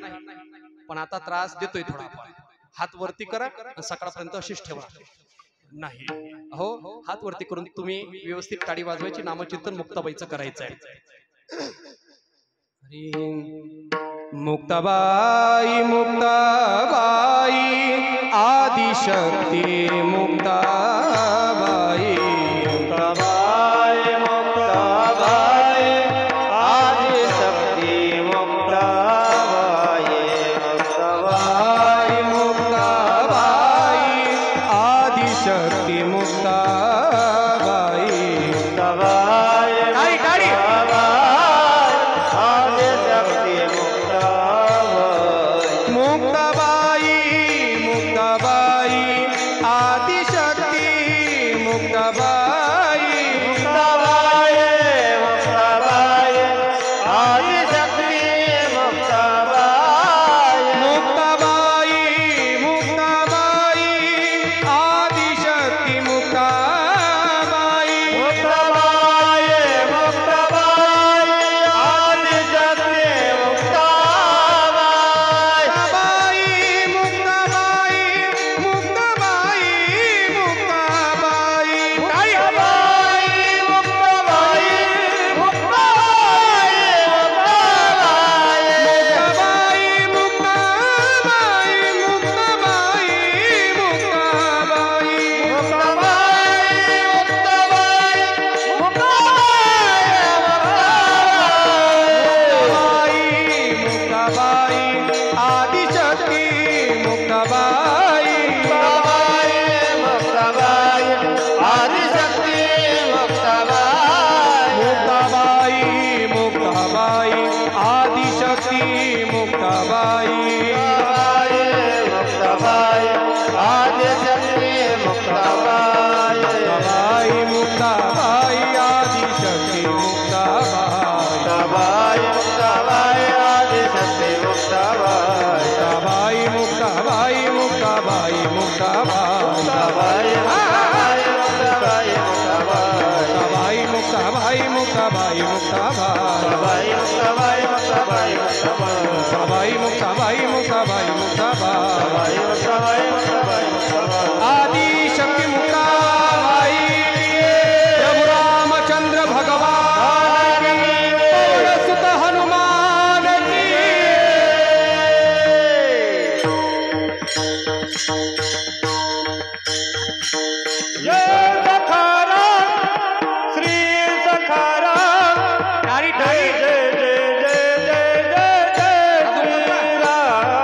A: पण आता त्रास देतोय थोडाफार. हात वरती करा, सकाळपर्यंत अशीच ठेवा. नाही हो, हात वरती करून तुम्ही व्यवस्थित टाळी वाजवायची. नामचिंतन मुक्ताबाईचं करायचं आहे. मुक्ताबाई मुक्ताबाई आदिशक्ती मुक्ताबाई.
B: मुक्ताबाई मुक्ताबाई आदिशक्ती मुक्ताबाई.
A: मुक्ताबाई मुक्ताबाई आदिशक्ती मुक्ताबाई.
B: मुक्ताबाई
A: टाळी.
B: आदिशक्ती मुक्ताबाई.
A: मुक्ताबाई मुक्ताबाई आदिशक्ती मुक्ताबाई.
B: मुक्ताबाई मुक्ताबाई आदिशक्ती मुक्ताबाई.
A: मुक्ताबाई मुक्ताबाई आदिशक्ती मुक्ताबाई.
B: मुक्ताबाई मुक्ताबाई आदिशक्ती मुक्ताबाई.
A: मुक्ताबाई मुक्ताबाई मुक्ताबाई मुक्ताबाई. आदिशक्ती मुक्ताबाई.
B: मुक्ताबाई आदिशक्ती मुक्ताबाई.
A: मुक्ताबाई मुक्ताबाई आदिशक्ती मुक्ताबाई.
B: मुक्ताबाई आदिशक्ती मुक्ताबाई.
A: मुक्ताबाई मुक्ताबाई मुक्ताबाई मुक्ताबाई.
B: मुक्ताबाई मुक्ताबाई
A: मुक्ताबाई मुक्ताबाई मुक्ताबाई मुक्ताबाई.
B: मुक्ताबाई मुक्ताबाई
A: मुक्ताबाई मुक्ताबाई मुक्ताबाई मुक्ताबाई.
B: मुक्ताबाई
A: आदिशक्ती मुक्ताबाई. प्रभु रामचंद्र भगवान की, सुत हनुमान की.
B: श्री सखाराम.
A: टाळी
B: जय जय जय जय जय जय जय श्री राम.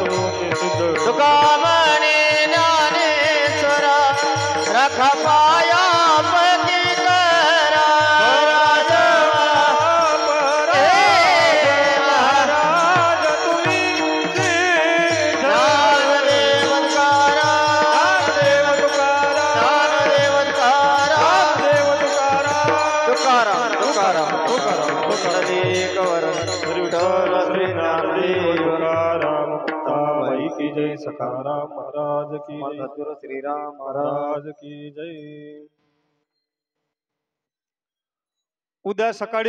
B: तुझे सिद्ध
C: तुका म्हणे ज्ञानेश्वरा रखा पाया पती करा
B: महाराज तुम्ही
C: ज्ञानदेव तुकाराम
B: ज्ञानदेव तुकाराम
C: ज्ञानदेव
B: तुकाराम
C: तुकाराम
B: तुकाराम विठ्ठल श्री ज्ञानदेव तुकाराम मुक्ताबाई की जय सखाराम महाराज की जय
C: सद्गुरु श्रीराम महाराज
B: महाराज की जय. उद्या सकाळी